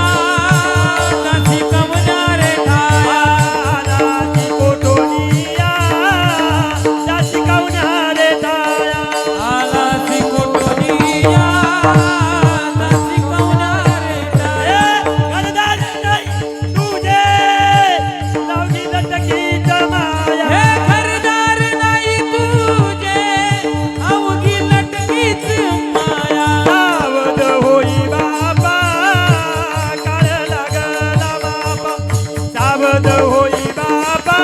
नाची कमना रे धाया. आलाची कोटोनिया, त्याची कवड्या रे दाया. आलासी कोटोनिया, नाची कमना रे धाया. घरदार नाही तुझे, लावली लटकीत माया. हे घरदार नाही तुझे, अवघी लटकीच माया. सावध होई बाबा, काळ लागला बाबा. सावध होई बाबा,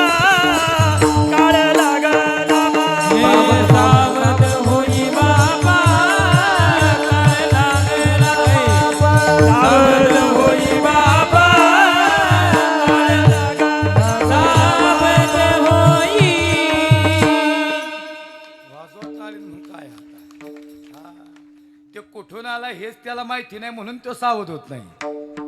काळ लागला हे बाबा. सावध होई बाबा, काय लागला बाबा. सावध होई बाबा, काळ लागला. सावध होई. वाजवा टाळी मग काय आता. हा. ते कुठून आला हेच त्याला माहिती नाही म्हणून तो सावध होत नाही.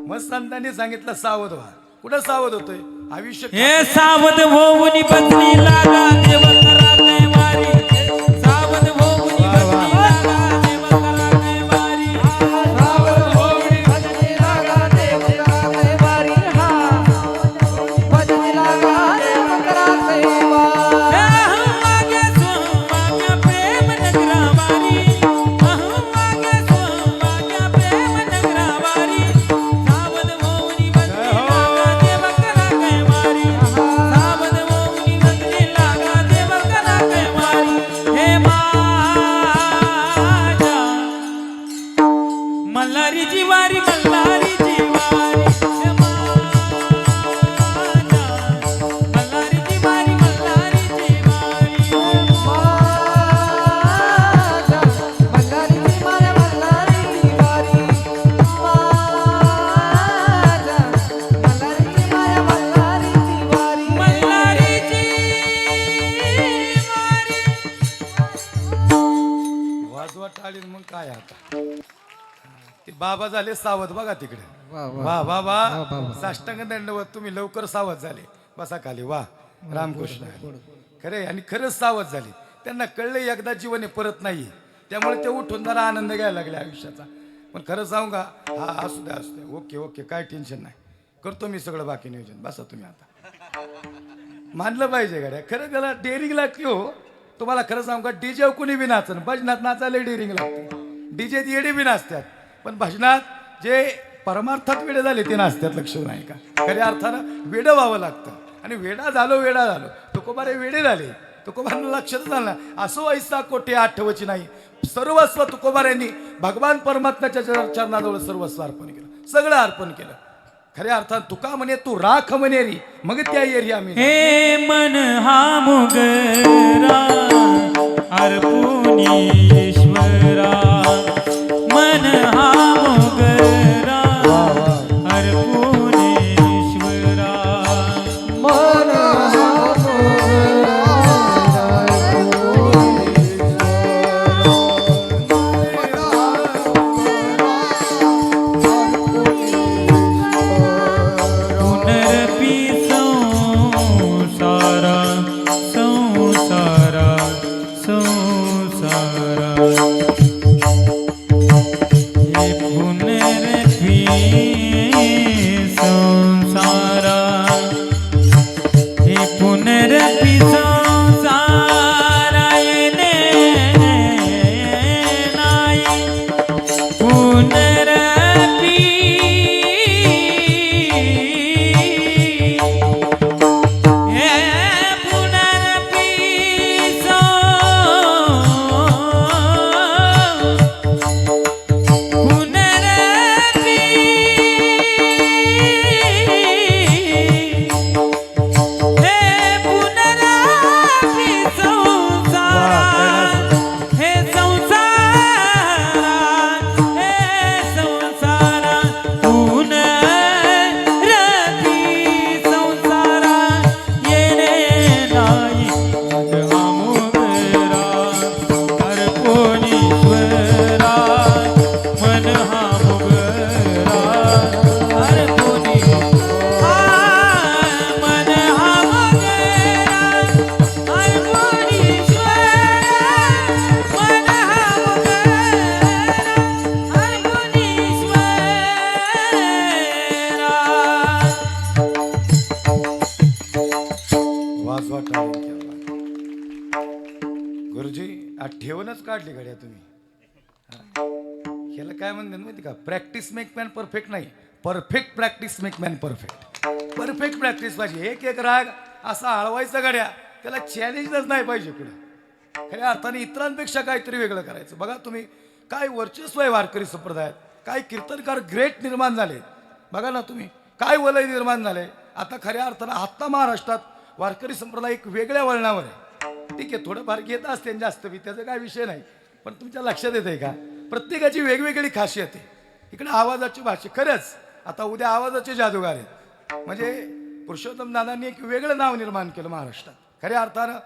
मग संतांनी सांगितलं सावध व्हा. कुठं सावध होतोय? आयुष्य हे सावध होऊन बसली लागा देव करा कैवारी. सावध होऊन बसली लागा देव करा कैवारी. सावध होऊन भजनी लागा देव करा कैवारी. भजनी लागा देव करा कैवारी. हे हम मागे सो मागे प्रेम नगरा मल्हारी जिवारी मल्हारी जिवारी हे माझ्या मल्हारी जिवारी मल्हारी जिवारी माझा मल्हारी मारे मल्हारी वारी माझा मल्हारी मारे मल्हारी वारी मल्हारी जिवारी वाजवा टाळी मग काय आता ते बाबा झाले सावध बघा तिकडे वा वा वा वा वा बाबा. साष्टांग दंडवत तुम्ही लवकर सावध झाले बसा खाली वा रामकृष्ण खरे आणि खरंच सावध झाले त्यांना कळले एकदा जीवन हे परत नाही त्यामुळे ते उठून जरा आनंद घ्यायला लागले आयुष्याचा पण खरं सांगू का हा असू द्या ओके ओके काय टेन्शन नाही करतो मी सगळं बाकी नियोजन बसा तुम्ही आता मानलं पाहिजे गाड्या खरं त्याला डेअरिंग लागते हो तुम्हाला खरं सांगू का डीजे कुणी बी नाचन भजनात नाचायला डेअरिंग लागते डीजे येडे बी नाचतात पण भजनात जे परमार्थात वेडे झाले ते नाचतात लक्ष नाही का खऱ्या अर्थानं वेडं व्हावं लागतं आणि वेडा झालो तुकोबारे वेडे झाले तुकोबांना लक्षात झालं ना असो ऐसा कोठे आठवची नाही सर्वस्व तुकोबाऱ्यांनी भगवान परमात्म्याच्या चरणाजवळ सर्वस्व अर्पण केलं सगळं अर्पण केलं खऱ्या अर्थात तुका म्हणे तू राख म्हणेरी मग त्या येरी आम्ही हे मन हा मुगरा अर्पुनी ईश्वरा मन हा मुगरा अर्पुनी ईश्वरा मन पुनरपि संसारा संसारा संसारा हे पुनरपि संसारा हे पुनरपि संसारा येणे नाही पुनरपि हे पुनरपि पुनरपि हे पुनरपि संसारा हे संसारा हे संसारा पुनरपि संसारा येणे नाही मन हा मुगरा अर्पुनीश्वरा मन हा मुगरा अर्पुनी मन हा मुगरा अर्पुनीश्वरा मन हा मुगरा अर्पुनीश्वरा वाजवा टाळी गुरुजी आज ठेवूनच काढली गाड्या तुम्ही ह्याला काय म्हणतात माहिती का प्रॅक्टिस मेक मॅन परफेक्ट नाही perfect practice make man perfect perfect practice पाहिजे एक एक राग असा हळवायचा गाड्या त्याला चॅलेंजच नाही पाहिजे पुढे खऱ्या अर्थाने इतरांपेक्षा काहीतरी वेगळं करायचं बघा तुम्ही काय वर्चस्व आहे वारकरी संप्रदायात काय कीर्तनकार ग्रेट निर्माण झाले बघा ना तुम्ही काय वलय निर्माण झाले आता खऱ्या अर्थानं आत्ता महाराष्ट्रात वारकरी संप्रदाय एक वेगळ्या वळणावर आहे ठीक आहे थोडंफार घेत असते जास्त बी त्याचा काय विषय नाही पण तुमच्या लक्षात येते का प्रत्येकाची वेगवेगळी खासियत आहे इकडे आवाजाची भाषा खरंच आता उद्या आवाजाचे जादूगार आहेत म्हणजे पुरुषोत्तम दादांनी एक वेगळं नाव निर्माण केलं महाराष्ट्रात खऱ्या अर्थानं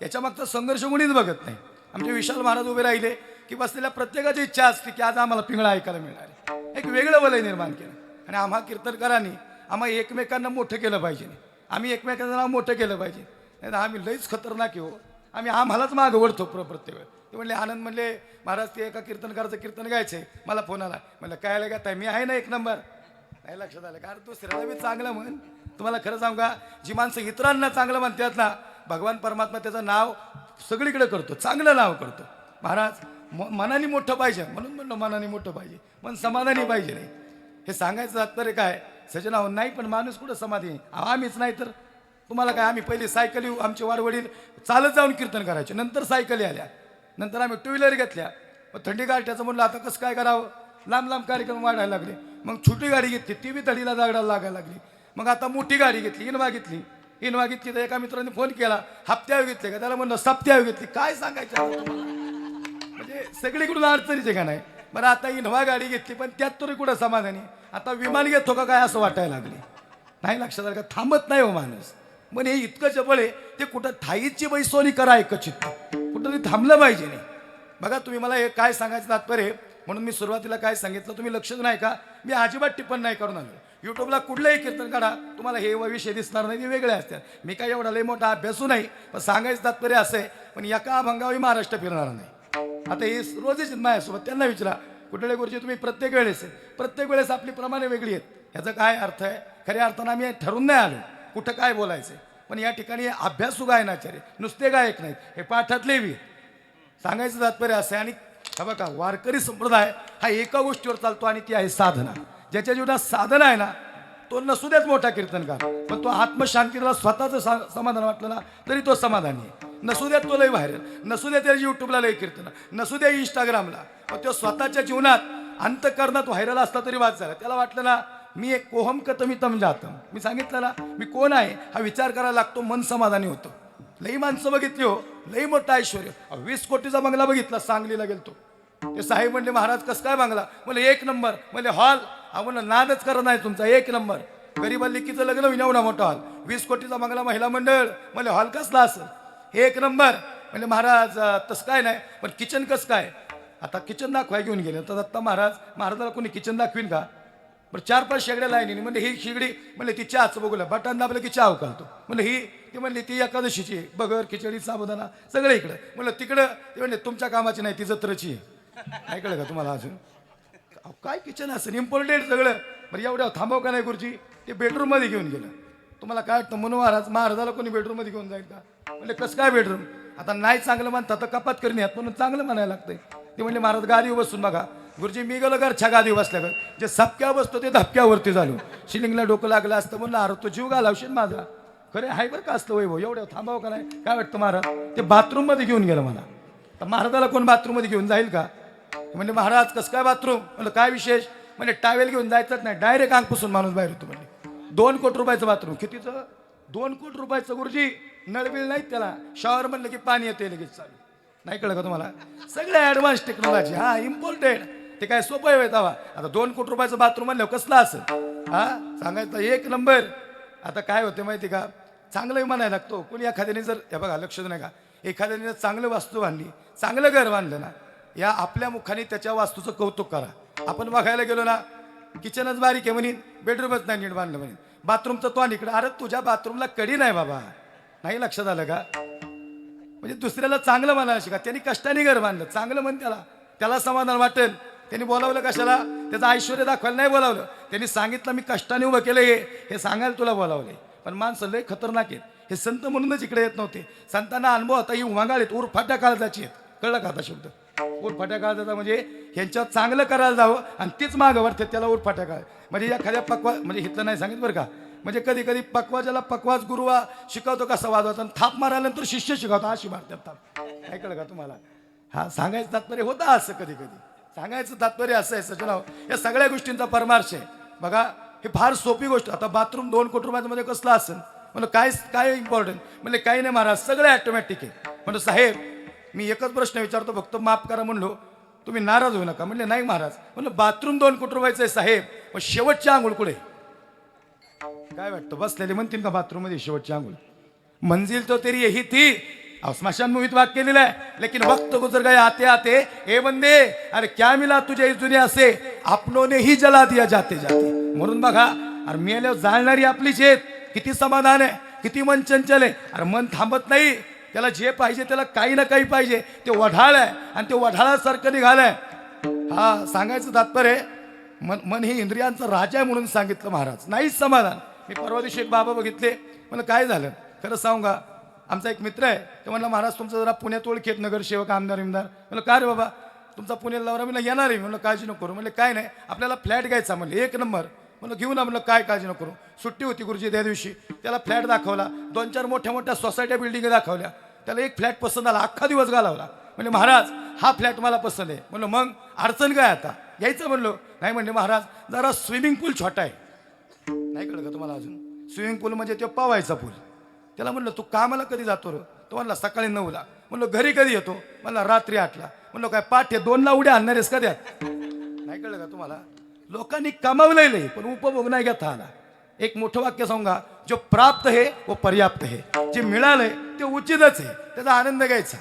याच्या मागचा संघर्ष कोणीच बघत नाही आमचे विशाल महाराज उभे राहिले की बसलेल्या प्रत्येकाची इच्छा असते की आज आम्हाला पिंगळा ऐकायला मिळणार एक वेगळं वलय निर्माण केलं आणि आम्हा कीर्तनकारांनी आम्हा एकमेकांना मोठं केलं पाहिजे आम्ही एकमेकांचं नाव मोठं केलं पाहिजे नाही तर आम्ही लईच खतरनाक हो आम्ही आम्हालाच मागं वळतो प्रत्येक वेळ ते म्हणले आनंद म्हणले महाराज ते एका कीर्तनकाराचं कीर्तन गायचंय मला फोन आला म्हणलं काय आलं का मी आहे ना एक नंबर नाही लक्षात आलं कारण दुसऱ्याला बी चांगलं म्हण तुम्हाला खरं सांगू का जी माणसं इतरांना चांगलं म्हणतात ना भगवान परमात्मा त्याचं नाव सगळीकडे करतो चांगलं नाव करतो महाराज मनाने मोठं पाहिजे म्हणून म्हणलं मनाने मोठं पाहिजे मन समाधानी पाहिजे नाही हे सांगायचं तात्पर्य काय सजना नाही पण माणूस कुठं समाधी आम्हीच नाही तर तुम्हाला काय आम्ही पहिले सायकली आमचे वारवडील चालत जाऊन कीर्तन करायचे नंतर सायकली आल्या नंतर आम्ही टू व्हीलर घेतल्या मग थंडी गाठ्याचं म्हणलं आता कसं काय करावं लांब लांब कार्यक्रम वाढायला लागले. मग छोटी गाडी घेतली, ती बी तडीला दगडाला लागायला लागली. मग आता मोठी गाडी घेतली, इनोवा घेतली. इनोवा घेतली तर एका मित्राने फोन केला, हप्त्यावर घेतले का? त्याला म्हणलं सप्त्यावर घेतली. काय सांगायचं आता तुम्हाला? म्हणजे सगळीकडून अडचणीचे का नाही. बरं आता इनोवा गाडी घेतली, पण त्यात तरी कुठं समाधानी. आता विमान घेतो का काय असं वाटायला लागले. नाही लक्षात आलं का? थांबत नाही हो माणूस. पण हे इतकं जवळ आहे, ते कुठं ठाईची बैसोनी करा एकचित्त, कुठं ते थांबलं पाहिजे नाही. बघा तुम्ही मला हे काय सांगायचं तात्पर्य, म्हणून मी सुरुवातीला काय सांगितलं तुम्ही लक्षच नाही का? मी अजिबात टिप्पण नाही करून आलो. युट्यूबला कुठलंही कीर्तन काढा, तुम्हाला हे विषय दिसणार नाही, ते वेगळे असतात. मी काय एवढा लय मोठा अभ्यासू नाही, पण सांगायचं तात्पर्य असं आहे. पण एका अभंगावरही महाराष्ट्र फिरणार नाही. आता हे रोजच माझ्यासोबत, त्यांना विचारा कुठले गुरुजी तुम्ही प्रत्येक वेळेस आपली प्रमाणे वेगळी आहेत. ह्याचा काय अर्थ आहे? खऱ्या अर्थानं आम्ही ठरवून नाही आलो कुठं काय बोलायचं. पण या ठिकाणी अभ्यासू गायनाचार्य नुसते गायक नाहीत, हे पाठातले बी. सांगायचं तात्पर्य असं आहे. आणि हा बघा वारकरी संप्रदाय हा एका गोष्टीवर चालतो आणि ती आहे साधना. ज्याच्या जीवनात साधना आहे ना, तो नसू देत मोठा कीर्तनकार, पण तो आत्मशांतीला स्वतःचं समाधान वाटलं ना तरी तो समाधानी आहे. नसू द्यात तो लय व्हायरल, नसू द्या त्याची युट्यूबला लय कीर्तन, नसू द्या इंस्टाग्रामला, पण तो स्वतःच्या जीवनात अंतकरणात व्हायरल असला तरी वाद झाला. त्याला वाटलं ना मी एक कोहम कतमितम जातम, मी सांगितलं ना मी कोण आहे हा विचार करायला लागतो, मन समाधानी होतं. लई माणसं बघितली हो, लई मोठं ऐश्वर्य. 20 कोटीचा बंगला बघितला, सांगलीला गेलतो. ते साहेब म्हणले महाराज कसं काय बंगला? म्हणजे 1 नंबर. म्हणजे हॉल म्हणलं नादच करत नाही तुमचा, 1 नंबर. गरीब लिकीचं लग्न विना एवढा मोठा हॉल, 20 कोटीचा बंगला, महिला मंडळ. म्हणजे हॉल कसला असेल? 1 नंबर. म्हणजे महाराज तसं काय नाही, पण किचन कसं काय? आता किचन दाखवाय घेऊन गेले तर दत्ता महाराजाला कोणी किचन दाखवीन का? बरं 4-5 शेगड्या लाईनीने. म्हणजे ही शेगडी म्हणजे ती चहाचं बघूला, बटन दाबलं की चहा उकळतो. म्हणजे ही ती म्हणली ती एकादशीची बगर खिचडी साबुदाणा सगळं इकडं. म्हणलं तिकडं ते म्हणले तुमच्या कामाची नाही ती जत्रची आहे. ऐकलं का तुम्हाला अजून? काय किचन असेल इम्पॉर्टंट सगळं. बरं एवढ्या थांबव का नाही गुरुजी? ते बेडरूममध्ये घेऊन गेलं. तुम्हाला काय वाटतं म्हणून महाराजाला कोणी बेडरूममध्ये घेऊन जाईल का? म्हणजे कसं काय बेडरूम? आता नाही चांगलं म्हणतात तर कपात करणे आहेत म्हणून चांगलं म्हणायला लागतंय. ते म्हणजे महाराज गादीवर बसून बघा. गुरुजी मी गेलो घरच्या गादीवर बसल्यावर जे सपक्या बसतो ते धपक्यावरती झालो. शिलिंगला डोकं लागलं असतं म्हणलं अरे तो जीव घालावशील माझा. खरे हाय बरं का असतं वैभव. एवढं थांबावं का नाही? काय वाटतं महाराज? ते बाथरूममध्ये घेऊन गेलं मला. तर महाराजाला कोण बाथरूममध्ये घेऊन जाईल का? म्हणजे महाराज कसं काय बाथरूम? म्हणलं काय विशेष? म्हणजे टावेल घेऊन जायचंच नाही, डायरेक्ट अंग पुसून माणूस बाहेर होतो. म्हणजे 2 कोटी रुपयाचं बाथरूम. कितीचं? 2 कोटी रुपयाचं गुरुजी. नळबिल नाहीत त्याला. शॉवर म्हणलं की पाणी येते लगेच चालू. नाही कळलं का तुम्हाला? सगळं ॲडव्हान्स टेक्नॉलॉजी. हा इम्पॉर्टंट. ते काय सोपं आहे तवा. आता 2 कोटी रुपयाचं बाथरूम म्हणलं कसलं असेल? हा सांगायचं 1 नंबर. आता काय होते माहिती का? चांगलं म्हणायला लागतो. कोणी एखाद्याने जर हे बघा लक्ष नाही का, एखाद्याने जर चांगलं वास्तू बांधली, चांगलं घर बांधलं ना, या आपल्या मुखाने त्याच्या वास्तूचं कौतुक करा. आपण बघायला गेलो ना किचनच बारीक आहे म्हणेन, बेडरूमच नाही नीट बांधलं म्हणेन, बाथरूमचं तो इकडं. अरे तुझ्या बाथरूमला कडी नाही बाबा. नाही लक्षात आलं का? म्हणजे दुसऱ्याला चांगलं म्हणायला शिका. त्यांनी कष्टाने घर बांधलं, चांगलं म्हण त्याला समाधान वाटेल. त्यांनी बोलावलं कशाला? त्याचं ऐश्वर्य दाखवायला नाही बोलावलं. त्यांनी सांगितलं मी कष्टाने उभं केलं हे सांगायला तुला बोलावले. पण माणसं लय खतरनाक आहेत. हे संत म्हणूनच इकडे येत नव्हते. संतांना अनुभव होता ही उमागाळीत उरफाट्या काळजाची आहेत. कळलं का आता शब्द? उरफाट्या काळजाचा म्हणजे ह्यांच्यावर चांगलं करायला जावं आणि तीच मागं वाटते त्याला उरफाट्या काळ. म्हणजे एखाद्या पक्वा म्हणजे हिथलं नाही सांगितलं बरं का. म्हणजे कधी कधी पक्वाजाला पक्वाज गुरुवा शिकवतो कसा वाजवता आणि थाप मारायनंतर शिष्य शिकवतो अशी मारतात थाप. ऐकलं का तुम्हाला? हा सांगायचं तात्पर्य होतं असं. कधी कधी सांगायचं तात्पर्य असं आहे सजनाव. या सगळ्या गोष्टींचा परमार्श आहे. बघा हे फार सोपी गोष्ट. आता बाथरूम 2 कोटी रुपयामध्ये कसलं असेल? म्हणलं काय इम्पॉर्टंट? म्हणजे काही नाही महाराज सगळं ॲटोमॅटिक आहे. म्हणलं साहेब मी एकच प्रश्न विचारतो फक्त माफ करा. म्हणलो तुम्ही नाराज होऊ नका. म्हणले नाही महाराज. म्हणलं बाथरूम 2 कोटी रुपयाचं आहे साहेब, मग शेवटची आंघोळ कुठे? काय वाटतं? बसलेले म्हणतील का बाथरूम मध्ये शेवटची आंघोळ? मंजिल तो तेरी यही थी. स्मशान मूवीत वाक्य केलेलं आहे. लेकिन वक्त गुजर गए आते आते ए बंदे अरे क्या मिला तुझे इस दुनिया से अपनों ने ही जला दिया जाते जाते. म्हणून बघा अरे मेल्यावर जाळणारी आपली शेत. किती समाधान आहे, किती मन चंचल आहे. अरे मन थांबत नाही. त्याला जे पाहिजे त्याला काही ना काही पाहिजे. ते वढाळ आहे आणि ते वढाळासारखं निघालंय. हा सांगायचं तात्पर्य मन हे इंद्रियांचा राजा आहे म्हणून सांगितलं महाराज. नाहीच समाधान. मी परवा दिवशी एक बाबा बघितले. म्हणलं काय झालं? खरं सांगू का? आमचा एक मित्र आहे. ते म्हणलं महाराज तुमचं जरा पुण्यात ओळखीत नगरसेवक आमदार. म्हणलं का रे बाबा तुमचा पुण्याला लावरा? म्हणलं येणार आहे. म्हणलं काळजी नको करू. म्हणले काय नाही आपल्याला फ्लॅट घ्यायचा. म्हणलं 1 नंबर. म्हणलं घेऊ ना. म्हणलं काय काळजी नको करू. सुट्टी होती गुरुजी त्या दिवशी. त्याला फ्लॅट दाखवला. 2-4 मोठ्या सोसायट्या बिल्डिंग दाखवल्या. त्याला एक फ्लॅट पसंत आला. अख्खा दिवस घालवला. म्हणजे महाराज हा फ्लॅट मला पसंत आहे. म्हणलं मग अडचण काय आता? यायचं म्हणलो. नाही म्हणले महाराज जरा स्विमिंग पूल छोटा आहे. नाही कळलं का तुम्हाला अजून? स्विमिंग पूल म्हणजे तो पावायचा पूल. त्याला म्हणलं तू कामाला कधी जातो रे? तो म्हणला सकाळी 9ला. म्हणलो घरी कधी येतो? म्हणला रात्री 8ला. म्हणलो काय पाठे 2ला उड्या आणणार आहेस का त्यात? नाही कळलं का तुम्हाला? लोकांनी कमावलेलं पण उपभोग नाही घेता आला. एक मोठं वाक्य सांगा, जो प्राप्त है वो पर्याप्त है. जे मिळालंय ते उचितच आहे, त्याचा आनंद घ्यायचा.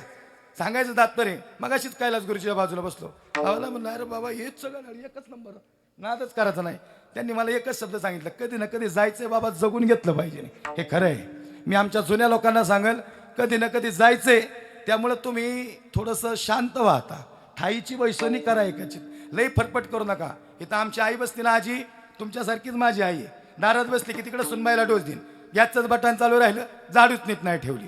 सांगायचं तात्पर्य मग अशीच कैलास गुरुजीच्या बाजूला बसलो. बाबाला म्हणलं अरे बाबा हेच सगळं गाडी एकच नंबर, नादच करायचं नाही. त्यांनी मला एकच शब्द सांगितलं, कधी ना कधी जायचंय बाबा, जगून घेतलं पाहिजे. हे खरं आहे. मी आमच्या जुन्या लोकांना सांगेल, कधी ना कधी जायचंय. त्यामुळे तुम्ही थोडंसं शांत व्हा. आता ठाईची बैसणी करा एकाची, लई फटफट करू नका. इथं आमची आई बसती ना, आजी तुमच्यासारखीच माझी आई आहे. दारात बसली की तिकडे सुनबाईला डोस देईन. गॅसचंच बटन चालू राहिलं, जाडूच नीट नाही ठेवली.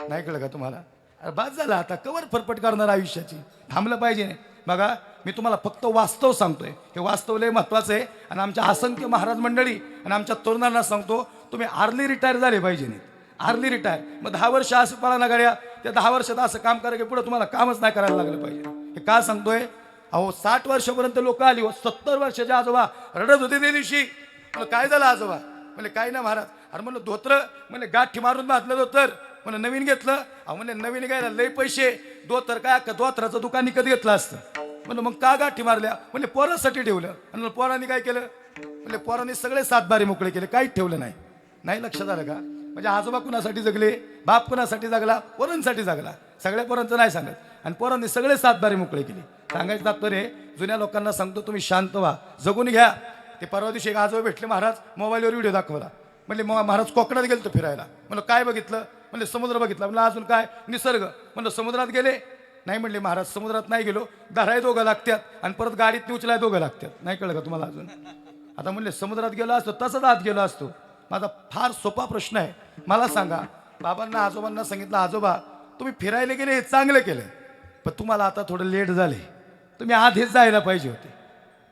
नाही कळलं का तुम्हाला? अरे बाद झाला आता, कवर फरफट करणार आयुष्याची. थांबलं पाहिजे नाही. बघा मी तुम्हाला फक्त वास्तव सांगतोय. हे वास्तव लय महत्वाचं आहे. आणि आमच्या असंख्य महाराज मंडळी आणि आमच्या तरुणांना सांगतो, तुम्ही आर्ली रिटायर झाले पाहिजे नाही. आर्ली रिटायर मग 10 वर्ष असं पळाला गाड्या, त्या 10 वर्षात असं काम करा की पुढे तुम्हाला कामच नाही करायला लागलं पाहिजे. हे का सांगतोय? अहो 60 वर्षापर्यंत लोक आली हो. 70 वर्षाचे आजोबा रडत होते त्या दिवशी. म्हणलं काय झालं आजोबा? म्हणजे काय ना महाराज. अरे म्हणलं धोत्र, म्हणजे गाठी मारून बांधलं धोतर. म्हणलं नवीन घेतलं. अहो म्हणजे नवीन घ्यायला लय पैसे. धोतर काय धोत्राचं दुकान विकत घेतलं असतं. म्हणलं मग का गाठी मारल्या? म्हणजे पोरासाठी ठेवलं. आणि पोरांनी काय केलं? म्हणजे पोरांनी सगळे 7 बारे मोकळे केले, काहीच ठेवलं नाही. नाही लक्षात आलं का? म्हणजे आजोबा कुणासाठी जगले, बाप कुणासाठी जगला, पोरांसाठी जगला. सगळ्या पोरांचं नाही सांगत. आणि पोरांनी सगळे 7 बारे मोकळे केले. सांगायचं तात्पर्य जुन्या लोकांना सांगतो, तुम्ही शांत व्हा, जगून घ्या. ते परवा दिवशी एक आजोबा भेटले महाराज, मोबाईलवर व्हिडिओ दाखवला. म्हणले महाराज कोकणात गेलतो फिरायला. म्हणलं काय बघितलं? म्हणले समुद्र बघितला. म्हणलं अजून काय? निसर्ग. म्हणलं समुद्रात गेले? नाही म्हणले महाराज समुद्रात नाही गेलो, धराय दोघं लागतात आणि परत गाडीत उचलाय दोघं लागतात. नाही कळलं का तुम्हाला अजून? आता म्हणले समुद्रात गेलो असतो तसंच आत गेलो असतो. माझा फार सोपा प्रश्न आहे, मला सांगा. बाबांना आजोबांना सांगितलं, आजोबा तुम्ही फिरायला गेले हे चांगलं केलं, पण तुम्हाला आता थोडं लेट झाले, तुम्ही आधीच जायला पाहिजे होते.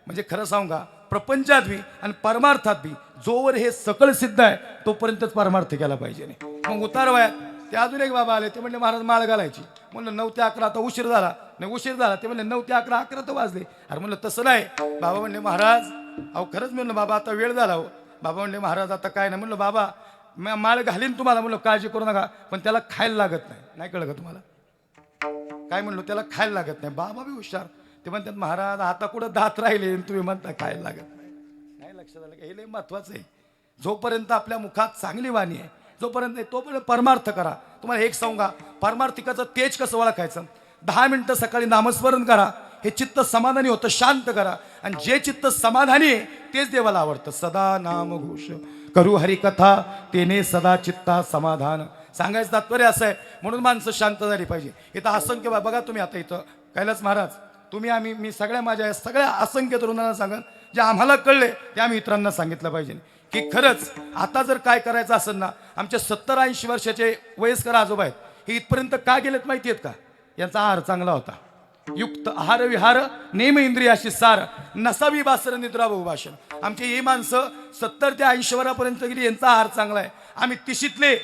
म्हणजे खरं सांगू का, प्रपंचात बी आणि परमार्थात बी जोवर हे सकळ सिद्ध आहे तोपर्यंतच परमार्थ केला पाहिजे. नाही मग उतार वयात ते अजून एक बाबा आले. ते म्हणले महाराज माळ घालायची. म्हणलं 9 ते 11 आता उशीर झाला. नाही उशीर झाला. ते म्हणले 9 ते 11, 11 तर वाजले. अरे म्हणलं तसं नाही. बाबा म्हणले महाराज अहो खरंच. म्हणलं बाबा आता वेळ झाला हो. बाबा म्हणले महाराज आता काय नाही. म्हणलं बाबा माळ घालीन तुम्हाला. म्हणलं काळजी करू नका, पण त्याला खायला लागत नाही. नाही कळलं का तुम्हाला? काय म्हणलो? त्याला खायला लागत नाही. बाबा बी हुशार. ते म्हणतात महाराज आता कुठं दात राहिले तुम्ही म्हणता खायला लागत नाही. नाही लक्षात आलं का? हे लय महत्वाचं आहे. जोपर्यंत आपल्या मुखात चांगली वाणी आहे, जोपर्यंत तोपर्यंत परमार्थ करा. तुम्हाला एक सांगा, परमार्थिकाचं तेज कसं ओळखायचं? 10 मिनिटं सकाळी नामस्मरण करा. हे चित्त समाधानी होतं, शांत करा. आणि जे चित्त समाधानी आहे तेच देवाला आवडतं. सदा नाम घोष करू हरिकथा, तेने सदा चित्ता समाधान. सांगायचं तात्पर्य असं आहे. म्हणून माणसं शांत झाली पाहिजे. इथं असंख्य बघा तुम्ही आता इथं कैलास महाराज, तुम्ही मी सगळ्या माझ्या सगळ्या असंख्य तरुणांना सांगा, जे आम्हाला कळले ते आम्ही इतरांना सांगितलं पाहिजे की खरंच आता जर काय करायचं असेल ना, आमच्या 70-80 वर्षाचे वयस्कर आजोबा आहेत, हे इथपर्यंत का गेलेत माहिती आहेत का? यांचा आहार चांगला होता. युक्त आहार विहार नेम इंद्रियाशी सार, नसावी बासर निद्रा बहुभाषण. आमची ही माणसं 70 ते 80 वरापर्यंत गेली, यांचा आहार चांगला आहे. आम्ही तिशीतले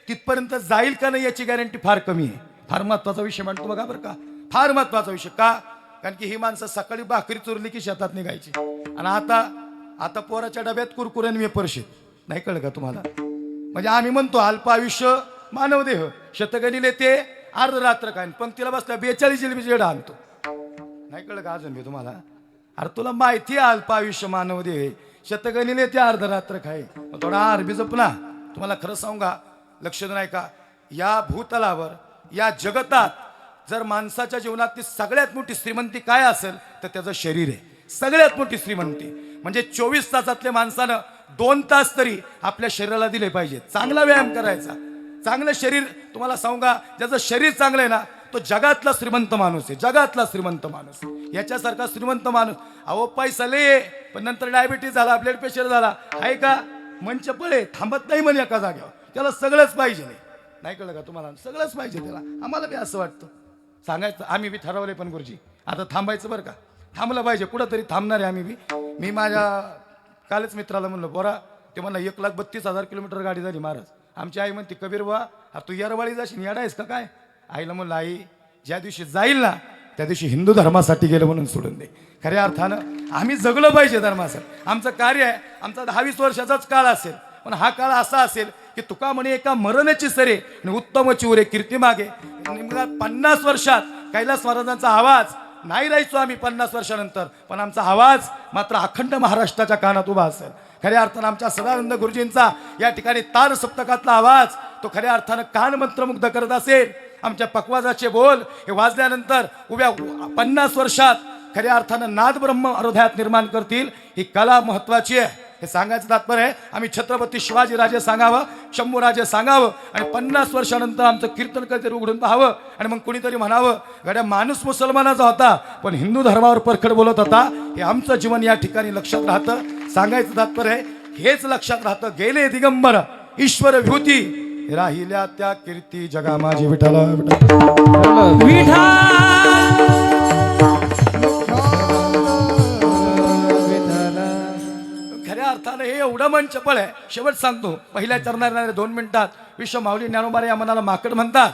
तिथपर्यंत जाईल का नाही याची गॅरंटी फार कमी आहे. फार महत्वाचा विषय म्हणतो बघा बरं का, फार महत्वाचा विषय. का? कारण की ही माणसं सकाळी भाकरी चुरली की शेतात निघायची. आणि आता पोराच्या डब्यात कुरकुऱ्याने वेपर्स आहेत. नाही कळलं का तुम्हाला? म्हणजे आम्ही म्हणतो अल्प आयुष्य मानव देह, शतगणिले ते अर्ध रात्र काय, पंक्तीला बसल्या 42 जिलेबी जेडा आणतो. नाही कळलं का अजून मी तुम्हाला? अरे तुला माहिती आहे अल्प आयुष्य मानव देह, शतगणिले ते अर्ध रात्र खाय. थोडा आरबी जपला. तुम्हाला खरं सांगा, लक्ष नाही का, या भूतलावर या जगतात जर माणसाच्या जीवनातली सगळ्यात मोठी श्रीमंती काय असेल तर त्याचं शरीर आहे. सगळ्यात मोठी श्रीमंती म्हणजे 24 तासातल्या माणसानं 2 तास तरी आपल्या शरीराला दिले पाहिजे. चांगला व्यायाम करायचा. चांगलं शरीर, तुम्हाला सांगा, ज्याचं शरीर चांगलं आहे ना तो जगातला श्रीमंत माणूस आहे. जगातला श्रीमंत माणूस. याच्यासारखा श्रीमंत माणूस, अहो पैसा लय पण नंतर डायबिटीज झाला, ब्लड प्रेशर झाला, आहे का? मंच पळे थांबत नाही म्हणे एका जागेवर. त्याला सगळंच पाहिजे. नाही कळलं का तुम्हाला? सगळंच पाहिजे त्याला. आम्हाला बी असं वाटतं सांगायचं. आम्ही बी ठरवले पण गुरुजी आता थांबायचं बरं का, थांबलं पाहिजे. कुठंतरी थांबणार आहे आम्ही बी. मी माझ्या कालच मित्राला म्हणलं बोरा, ते म्हणलं 1,32,000 किलोमीटर गाडी झाली महाराज. आमची आई म्हणते कबीर बा तू येरवाळी जाशील, येडायस का काय? आईला म्हणलं आई ज्या दिवशी जाईल ना त्या दिवशी हिंदू धर्मासाठी गेलं म्हणून सोडून दे. खऱ्या अर्थानं आम्ही जगलो पाहिजे धर्मासाठी. आमचं कार्य आहे, आमचा 10-20 वर्षाचाच काळ असेल, पण हा काळ असा असेल की तुका म्हणे एका मरणाची सरे आणि उत्तम चिवरे कीर्ती मागे. नेमका 50 वर्षात कैलास महाराजांचा आवाज नाही राहायचो आम्ही 50 वर्षानंतर, पण आमचा आवाज मात्र अखंड महाराष्ट्राच्या कानात उभा असेल. खऱ्या अर्थानं आमच्या सदानंद गुरुजींचा या ठिकाणी तार सप्तकातला आवाज तो खऱ्या अर्थानं कान मंत्रमुग्ध करत असेल. आमच्या पकवाजाचे बोल हे वाजल्यानंतर उभ्या 50 वर्षात खऱ्या अर्थानं नाद ब्रह्म हृदयात निर्माण करतील. ही कला महत्वाची आहे हे सांगायचं तात्पर्य आहे. आम्ही छत्रपती शिवाजीराजे सांगावं, शंभूराजे सांगावं आणि 50 वर्षानंतर आमचं कीर्तन कधीतरी उघडून पाहावं आणि मग कुणीतरी म्हणावं गड्या माणूस मुसलमानाचा होता पण हिंदू धर्मावर परखड बोलत होता. हे आमचं जीवन या ठिकाणी लक्षात राहतं. सांगायचं तात्पर्य आहे हेच लक्षात राहतं. गेले दिगंबर ईश्वर विभूती राहिल्या त्या कीर्ती जगा माझी विठ्ठला विठा खऱ्या अर्थानं हे एवढं मन चपळ आहे. शेवट सांगतो पहिल्या चरणाऱ्या 2 मिनिटात विश्व माऊली ज्ञानोबा या मनाला माकड म्हणतात.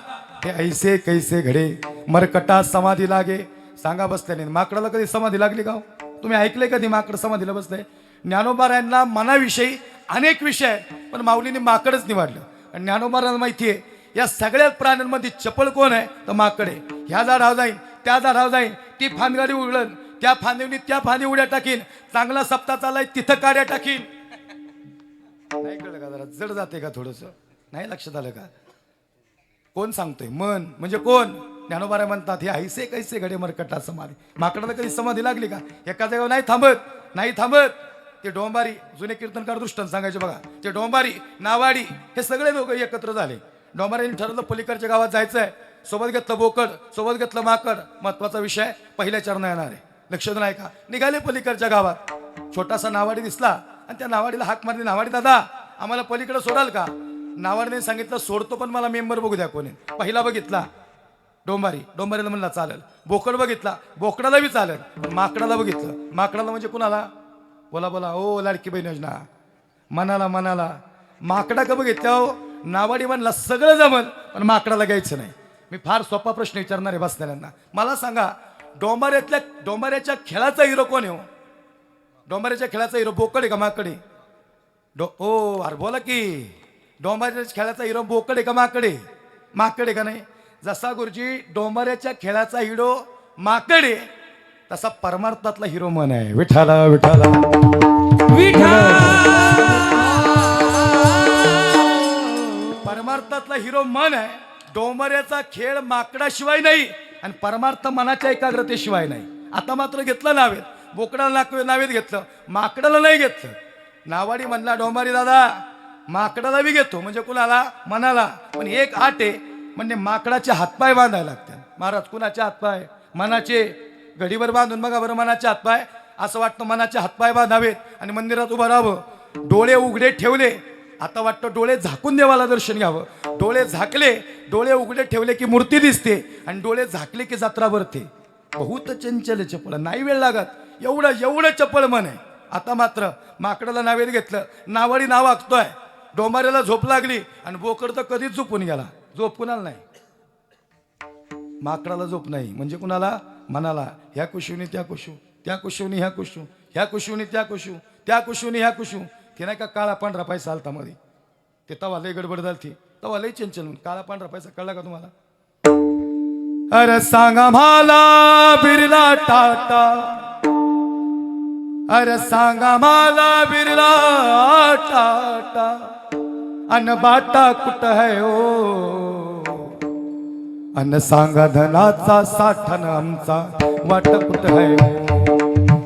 हे ऐसे कैसे घडे मरकटा समाधी लागे. सांगा बसल्याने माकडाला कधी समाधी लागली का हो? तुम्ही ऐकले कधी माकड समाधीला बसले? ज्ञानोबा यांना मनाविषयी अनेक विषय आहेत, पण माऊलीने माकडच निवडलं. आणि ज्ञानोबांना माहिती आहे या सगळ्याच प्राण्यांमध्ये चपळ कोण आहे तर माकड आहे. ह्या झाडावर जाईन त्या झाडावर जाईन, ती फांदगाडी उघडन त्या फांदीवनी त्या फांदी उड्या टाकीन, चांगला सप्ताह चालाय तिथं काड्या टाकीन. नाही कळलं का? जरा जड जाते का थोडस? नाही लक्षात आलं का? कोण सांगतोय? मन म्हणजे कोण? ज्ञानोबा म्हणतात हे ऐसे कैसे घडे मरकटा समाधी. माकडाला कधी समाधी लागली का? एका जागेवर नाही थांबत. ते डोंबारी जुने कीर्तनकार दृष्टांत सांगायचे बघा. ते डोंबारी नावाडी हे सगळे लोक एकत्र झाले. डोंबारीने ठरवलं पलीकडच्या गावात जायचं आहे. सोबत घेतलं बोकड, सोबत घेतलं माकड. महत्वाचा विषय पहिल्या चरणा येणार आहे. लक्षात नाही का? निघाले पलीकडच्या गावात. छोटासा नावाडी दिसला आणि त्या नावाडीला हाक मारली. नावाडी दादा आम्हाला पलीकडे सोडाल का? नावाडीने सांगितलं सोडतो पण मला मेंबर बघू द्या कोणी. पहिला बघितला डोंबारीला म्हणला चालेल. बोकड बघितला, बोकडाला बी चालेल. पण माकडाला बघितलं. माकडाला म्हणजे कुणाला? बोला ओ लाडकी बहीण योजना मनाला माकडा का बघितल्या हो? नावाडी म्हणला सगळं जमल पण माकडाला घ्यायचं नाही. मी फार सोपा प्रश्न विचारणार आहे बसलेल्यांना. मला सांगा डोंबाऱ्याच्या खेळाचा हिरो कोण आहे हो? डोंबाऱ्याच्या खेळाचा हिरो बोकड आहे का माकड आहे? अरे बोला की डोंबाऱ्याच्या खेळाचा हिरो बोकड आहे का माकड आहे? माकड आहे का नाही? जसा गुरुजी डोंबाऱ्याच्या खेळाचा हिरो माकड आहे तसा परमार्थातला हिरो मन आहे विठाला. परमार्थातला हिरो मन आहे. डोंबऱ्याचा खेळ माकडाशिवाय नाही आणि परमार्थ मनाच्या एकाग्रतेशिवाय नाही. आता मात्र घेतलं नावेत. बोकडाला नावेत घेतलं, माकडाला नाही घेतलं. नावाडी म्हणला डोंबारी दादा माकडाला बी घेतो म्हणजे कुणाला? मनाला. पण एक आट आहे म्हणजे माकडाचे हातपाय बांधायला लागतात. महाराज कुणाचे हातपाय? मनाचे. घडीवर बांधून बघा बरं मनाचे हातपाय. असं वाटतं मनाचे हातपाय बांधावेत आणि मंदिरात उभं राहावं. डोळे उघडे ठेवले आता वाटतं डोळे झाकून देवाला दर्शन घ्यावं. डोळे झाकले, डोळे उघडे ठेवले की मूर्ती दिसते आणि डोळे झाकले की जत्रा भरते. बहुत चंचल चपळ. नाही वेळ लागत. एवढं चपळ मन आहे. आता मात्र माकडाला नावेत घेतलं. नावाडी नाव आखतोय. डोंबाऱ्याला झोप लागली आणि बोकड तर कधीच झोपून गेला. झोप कुणाला नाही? माकडाला झोप नाही म्हणजे कुणाला? मनाला. ह्या कुशूनी त्या कुशू, त्या कुशूनी ह्या कुशू, ह्या कुशूनी त्या कुशू, त्या कुशूनी ह्या कुशू. ते नाही का काळा पांढरा पैसा आलता मध्ये? ते तवा लय गडबड झाली. तवा लय चंचल. काळा पांढरा पैसा कळला का तुम्हाला? अरे सांगा मला बिर्ला टाटा, अरे सांगा मला बिर्ला टाटा अन बाटा कुठ है ओ. अन सांगा धनाचा साठन आमचा वाट कुठ है ओ.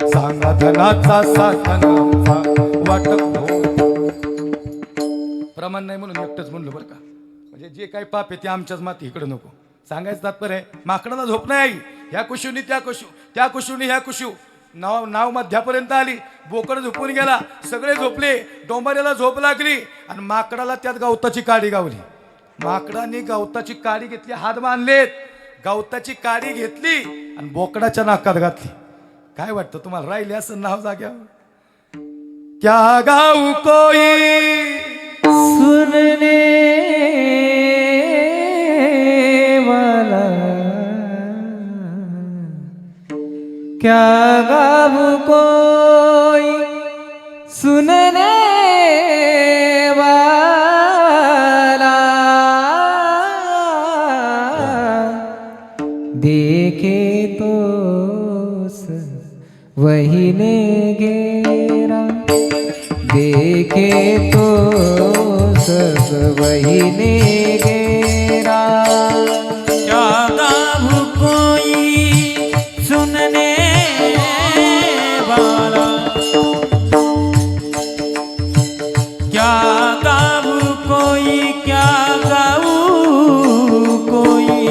सांगा धनाचा साठन आमचा वाट हो. प्रमाण नाही म्हणून एकटंच म्हणलं बरं का. म्हणजे जे काही पाप आहे ते आमच्याच माती इकडे नको. सांगायचं तात्पर्य आहे माकडाला झोप नाही. ह्या कुशूनी त्या कुशू, त्या कुशूनी ह्या कुशू. नाव मध्यापर्यंत आली. बोकड झोपून गेला. सगळे झोपले. डोंबाऱ्याला झोप लागली आणि माकडाला त्यात गवताची काडी गावली. माकडाने गवताची काडी घेतली, हात बांधलेत. गवताची काडी घेतली आणि बोकडाच्या नाकात घातली. काय वाटतं तुम्हाला? राहिले असं नाव जाग्यावर? क्या गाऊ कोई सुनने वाला क्या गाऊं कोई सुनने वाला देखे तो वही ने घेरा देखे तो सब वही ने घेरा क्या गाऊं कोई सुनने वाला क्या गाऊं कोई क्या गाऊं कोई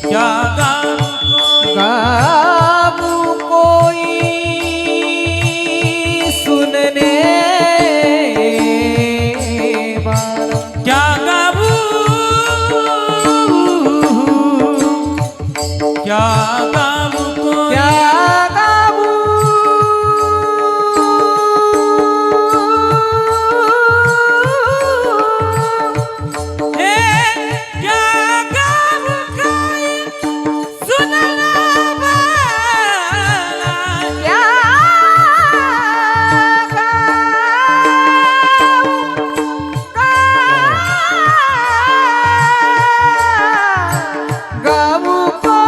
क्या गाऊं कोई गाऊं कोई सुनने वाला क्या गाऊं क्या गाऊं कोई क्या गाऊं क्या गाऊं कोई सुनने वाला क्या गाऊं कोई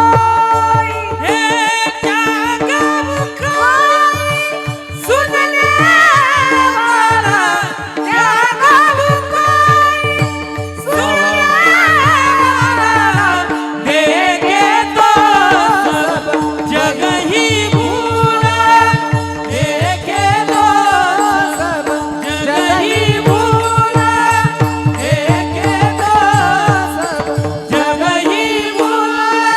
क्या गाऊं कोई सुनने वाला क्या गाऊं कोई सुनने वाला देखे तो सब जगह ही भूला देखे तो सब जगह ही भूला देखे तो सब जगह ही भूला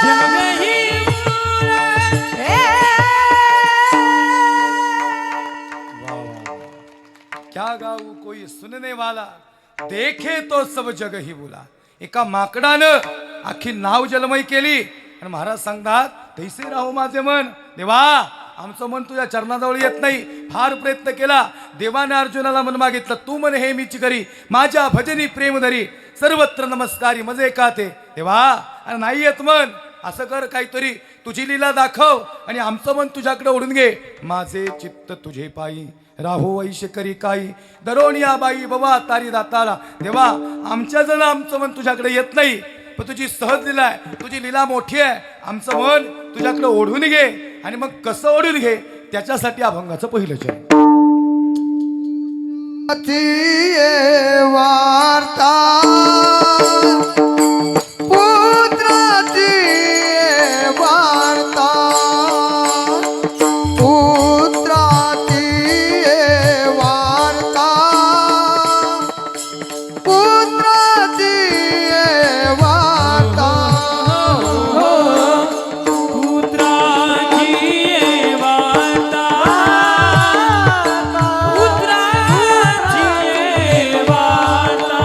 जगह ही भूला क्या गाऊ कोई सुनने वाला देखे तो सब जग ही बोला. एका माकडानं आखी नाव जलमय केली आणि महाराज सांगतात तैसे राहो माझे मन. देवा आमचं मन तुझ्या चरणाजवळ येत नाही. फार प्रयत्न केला. देवाने अर्जुनाला मन मागितलं तू मन हे मीच करी माझ्या भजनी प्रेम धरी सर्वत्र नमस्कारी मजे का ते. देवा अरे नाही येत मन असं कर काहीतरी तुझी लीला दाखव आणि आमचं मन तुझ्याकडे ओढून घे. माझे चित्त तुझे पायी राहो ऐश करी काही दरोनिया बाई बाबा तारी दाताला. देवा आमच्या जण आमचं मन तुझ्याकडे येत नाही पण तुझी सहज लीला आहे. तुझी लीला मोठी आहे. आमचं मन तुझ्याकडे ओढून घे आणि मग कसं ओढून घे त्याच्यासाठी अभंगाचं पहिलं चरण. वार्ता पुत्राची वार्ता पुत्राची वार्ता पुत्राची वार्ता पुत्राची वार्ता पुत्राची वार्ता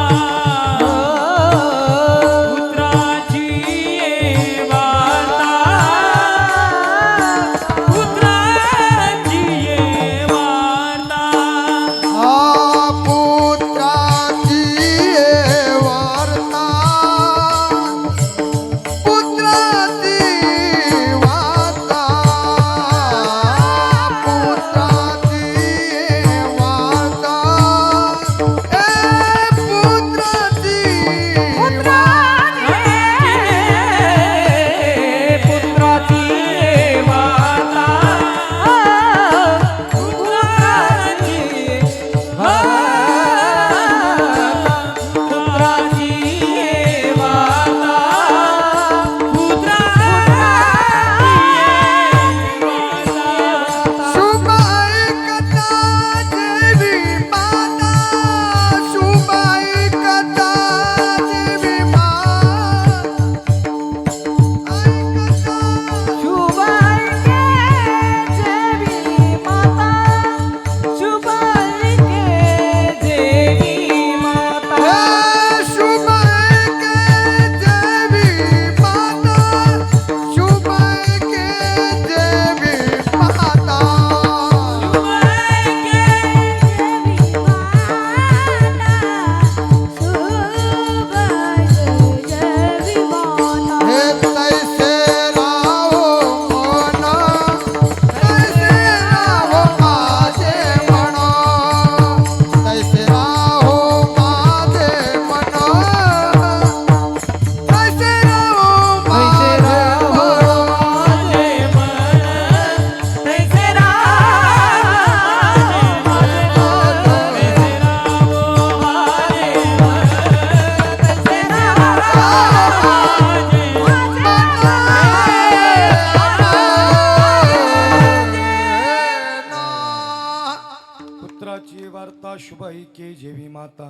पुत्राची वार्ता शुभ ऐके जेवी माता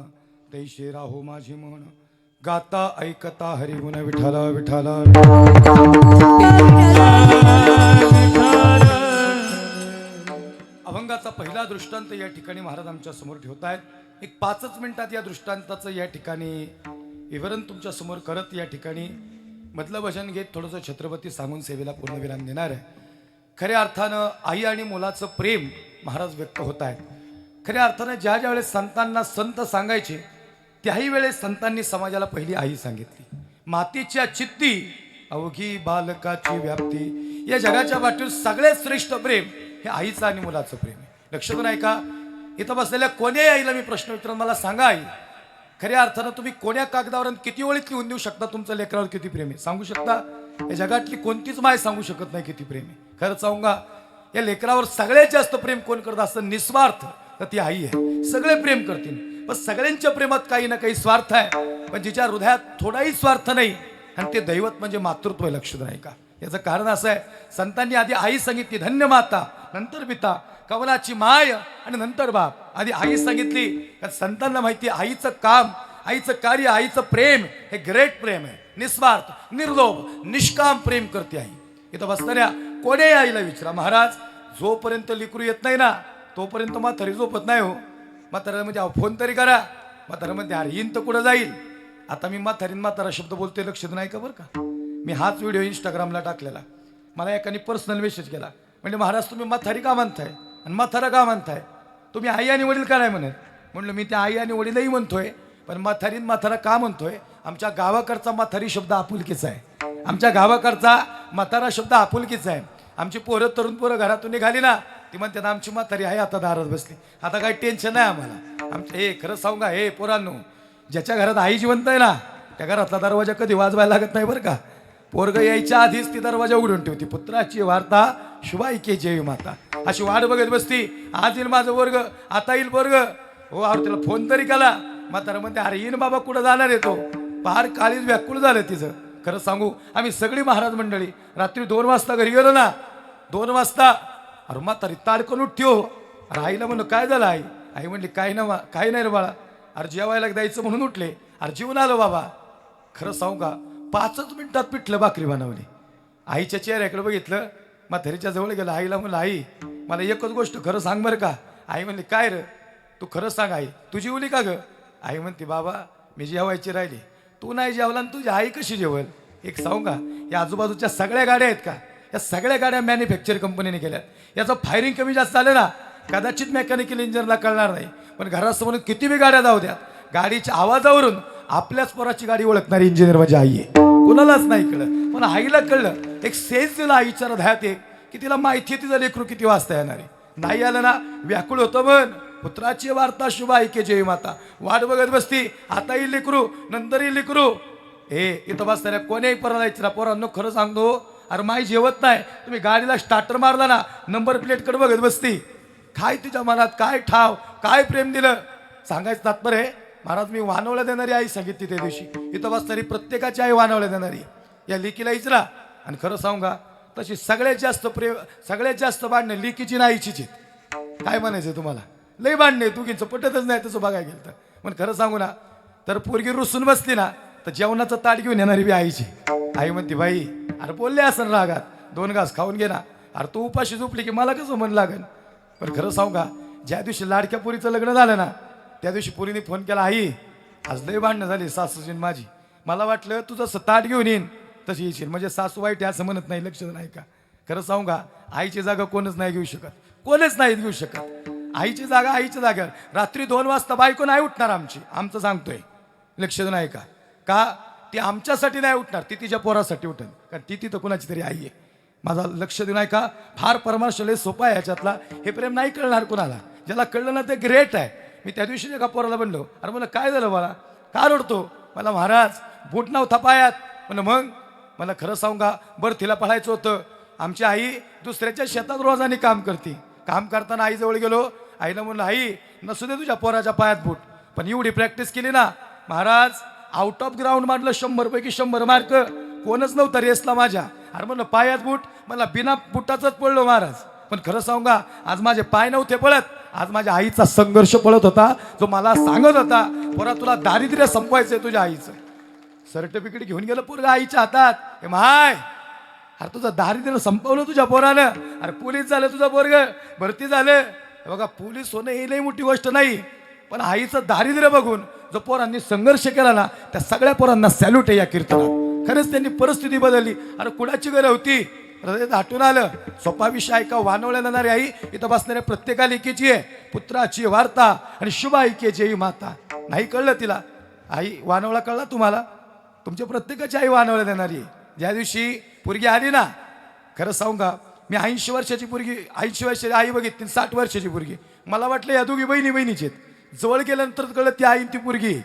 तैशे राहो माझी म्हण गाता ऐकता हरिगुण विठाला विठाला अभंगाचा पहिला दृष्टांत या ठिकाणी महाराज आमच्या समोर ठेवत आहेत. एक 5 मिनिटात या दृष्टांताचं या ठिकाणी विवरण तुमच्या समोर करत या ठिकाणी मधलं भजन घेत थोडंसं छत्रपती सांगून सेवेला पूर्णविराम देणार आहे. खऱ्या अर्थानं आई आणि मुलाचं प्रेम महाराज व्यक्त होत आहेत. खऱ्या अर्थानं ज्या ज्या वेळेस संतांना संत सांगायचे त्याही वेळेस संतांनी समाजाला पहिली आई सांगितली. मातीच्या चित्ती अवघी बालकाची व्याप्ती. या जगाच्या वाटेवर सगळ्यात श्रेष्ठ प्रेम हे आईचं आणि मुलाचं प्रेम आहे. लक्षात नाही का? इथं बसलेल्या कोण्याही आईला मी प्रश्न विचारून मला सांगा आई, खऱ्या अर्थानं तुम्ही कोण्या कागदावर किती ओळीत लिहून देऊ शकता तुमचं लेकरावर किती प्रेम आहे? सांगू शकता? या जगातली कोणतीच माय सांगू शकत नाही किती प्रेम आहे. खरं सांगा, या लेकरावर सगळ्यात जास्त प्रेम कोण करत असतं निस्वार्थ, तर ती आई आहे. सगळे प्रेम करतील, पण सगळ्यांच्या प्रेमात काही ना काही स्वार्थ आहे. पण जिच्या हृदयात थोडाही स्वार्थ नाही आणि ते दैवत म्हणजे मातृत्व. लक्षात नाही का? याचं कारण असं आहे, संतांनी आधी आई सांगितली धन्य माता, नंतर पिता, कवलाची माय आणि नंतर बाप. आधी आई सांगितली कारण संतांना माहिती आईचं काम, आईचं कार्य, आईचं प्रेम हे ग्रेट प्रेम आहे. निस्वार्थ, निर्लोभ, निष्काम प्रेम करते आई. इथं बसणाऱ्या कोण्याही आईला विचारा, महाराज जोपर्यंत लिकरू येत नाही ना तोपर्यंत म्हातारी झोपत नाही हो. म्हातारा म्हणजे फोन तरी करा. म्हातारा म्हणजे अरे येईन तर कुठं जाईल. आता मी म्हातारा शब्द बोलतोय, लक्षात नाही का बरं का? मी हाच व्हिडिओ इंस्टाग्रामला टाकलेला. मला एकाने पर्सनल मेसेज केला, म्हणजे महाराज तुम्ही म्हातारी का म्हणताय आणि म्हातारा का म्हणताय? तुम्ही आई आणि वडील का नाही म्हणत? म्हणलं मी त्या आई आणि वडीलही म्हणतोय, पण म्हातारा का म्हणतोय? आमच्या गावाकडचा म्हातारी शब्द आपुलकीचा आहे. आमच्या गावाकडचा म्हातारा शब्द आपुलकीचा आहे. आमची पोरं तरुण पोरं घरातून निघाली ना ती म्हणतात आमची म्हातारी आहे आता दारात बसली. आता काही टेन्शन नाही आम्हाला. आमचं हे खरं सांगू का, हे पोरांनो, ज्याच्या घरात आई जिवंत आहे ना त्या घरातला दरवाजा कधी वाजवायला लागत नाही बरं का. पोरग यायच्या आधीच ती दरवाजा उघडून ठेवती. पुत्राची वार्ता शुभ ऐके जेवी माता, अशी वाट बघत बसती. आज येईल माझं वर्ग, आता येईल वर्ग. हो अरे त्याला फोन तरी केला. म्हातारा म्हणते अरे येईन बाबा, कुठं जाणार येतो? फार काळीच व्याकुळ झालं तिचं. खरं सांगू, आम्ही सगळी महाराज मंडळी रात्री 2 वाजता घरी गेलो ना, 2 वाजता अरे म्हातारी ताडकन उठ्यो. अरे आईला म्हणलं काय झालं आई? आई म्हणली काही नाही रे बाळा, अरे जेवायला द्यायचं म्हणून उठले. अरे जेवून आलो बाबा. खरं सांगू का, 5 मिनिटात पिठलं भाकरी बनवली. आईच्या चेहऱ्याकडे बघितलं, म्हातारीच्या जवळ गेलं. आईला म्हणलं आई मला एकच गोष्ट खरं सांग बरं का. आई म्हणली काय रे? तू खरं सांग आई, तू जेवली का ग? आई म्हणते बाबा मी जेवायची राहिली. तू नाही जेवला आणि तुझी आई कशी जेवल? एक सांगू का, या आजूबाजूच्या सगळ्या गाड्या आहेत का, या सगळ्या गाड्या मॅन्युफॅक्चर कंपनीने केल्यात. याचं फायरिंग कमी जास्त झालं ना कदाचित मेकॅनिकल इंजिनियरला कळणार नाही, पण घरासमोर किती बी गाड्या जाऊ द्यात, गाडीच्या आवाजावरून आपल्याच पोराची गाडी ओळखणारी इंजिनियर माझी आई आहे. कोणालाच नाही कळलं, पण आईला कळलं. एक सेन्स दिला आईच्या हृदयात एक, की तिला माहिती आहे तिचं लेकरू किती वाजता येणार आहे. नाही आलं ना व्याकुळ होतं. पण पुत्राची वार्ता शुभ ऐके जेवी माता, वाट बघत बसती. आता येईल लेकरू, नंतर येईल लेकरू. हे इथं बसताना कोण्याही पोराला पोरांनो खरं सांगतो, अरे माई जेवत नाही. तुम्ही गाडीला स्टार्टर मारला ना नंबर प्लेटकडे बघत बसती. काय तिच्या मनात काय ठाव, काय प्रेम दिलं सांगायचं तात्पर्य आहे. महाराज मी वानवल्या देणारी आई सांगितली त्या दिवशी. इथं बसणारी प्रत्येकाची आई वानवल्या देणारी. या लेकीला इचरा. आणि खरं सांगू का, तशी सगळ्यात जास्त प्रेम, सगळ्यात जास्त भांडणे लेकीची ना आईचीच आहेत. काय म्हणायचं तुम्हाला? लई भांडणे, तुकीचं पटतच नाही तसं बघायला गेलं तर. पण खरं सांगू ना, तर पोरगी रुसून बसली ना तर जेवणाचं ताट घेऊन येणारी बी आईची. आई म्हणते बाई अरे बोलले असं रागात 2 घास खाऊन घे ना. अरे तू उपाशी झोपली की मला कसं मन लागेल. पण खरं सांगू का, ज्या दिवशी लाडक्या पोरीचं लग्न झालं ना त्या दिवशी पोरीने फोन केला, आई आज लई भांडणं झाली सासूची माझी. मला वाटलं तू जसं ताट घेऊन येईन तशी येशील. म्हणजे सासू वाईट आहे असं म्हणत नाही, लक्षात नाही का? खरं सांगू का, आईची जागा कोणच नाही घेऊ शकत, कोणच नाही घेऊ शकत. आईची जागा आईच्या जाग्यावर. रात्री 2 वाजता बायको नाही उठणार आमची, आमचं सांगतोय, लक्षात नाही का? का ती आमच्यासाठी नाही उठणार, ती तिच्या पोरासाठी उठेल, कारण ती तिथं कोणाची तरी आई आहे. माझा लक्ष देऊ नाही का? फार परमार्शले सोपा आहे ह्याच्यातला. हे प्रेम नाही कळणार कोणाला, ज्याला कळलं ना ते ग्रेट आहे. मी त्या दिवशी एका पोराला बनलो, अरे मला काय झालं बाळा, का रडतो? मला महाराज बूट नव्हता पायात. म्हणलं मग? मला खरं सांगू का, बरं तिला पळायचं होतं. आमची आई दुसऱ्याच्या शेतात रोजाने काम करते. काम करताना आईजवळ गेलो, आईला म्हणलं आई नसू दे तुझ्या पोराच्या पायात बूट, पण एवढी प्रॅक्टिस केली ना महाराज, आउट ऑफ ग्राउंड मारलं 100 पैकी 100 मार्क. कोणच नव्हतं रेसला माझ्या. अरे म्हणलं पायात बूट, मला बिना बुटाचंच पडलो महाराज. पण खरं सांगू का, आज माझे पाय नव्हते पळत, आज माझ्या आईचा संघर्ष पळत होता, जो मला सांगत होता पोरा तुला दारिद्र्य संपवायचंय तुझ्या आईचं. सर्टिफिकेट घेऊन गेलं पोरगा आईच्या हातात. हे माय, अरे तुझं दारिद्र्य संपवलं तुझ्या पोरानं. अरे पोलीस झालं तुझं पोरग, भरती झालं. हे बघा, पोलीस होणं ही लई मोठी गोष्ट नाही, पण आईचं दारिद्र्य बघून जो पोरांनी संघर्ष केला ना, त्या सगळ्या पोरांना सॅल्यूट आहे या कीर्तनात. खरंच त्यांनी परिस्थिती बदलली. अरे कुणाची गरज होती, हृदयात आठवून आलं. सोपा विषय ऐका. वानवल्या जाणारी आई इथं बसणाऱ्या प्रत्येकाला एकेची आहे. पुत्राची वार्ता आणि शुभ ऐके जेई माता. नाही कळलं तिला आई वानवळा कळला तुम्हाला? तुमच्या प्रत्येकाची आई वानवल्या देणारी आहे. ज्या दिवशी पोरगी आली ना, खरं सांगू का, मी 80 वर्षाची पोरगी, 80 वर्षाची आई बघितली, 60 वर्षाची पोरगी. मला वाटलं या दोघी बहिणीचे आहेत. जवळ गेल्यानंतर कळलं ती आई ती पोरगी.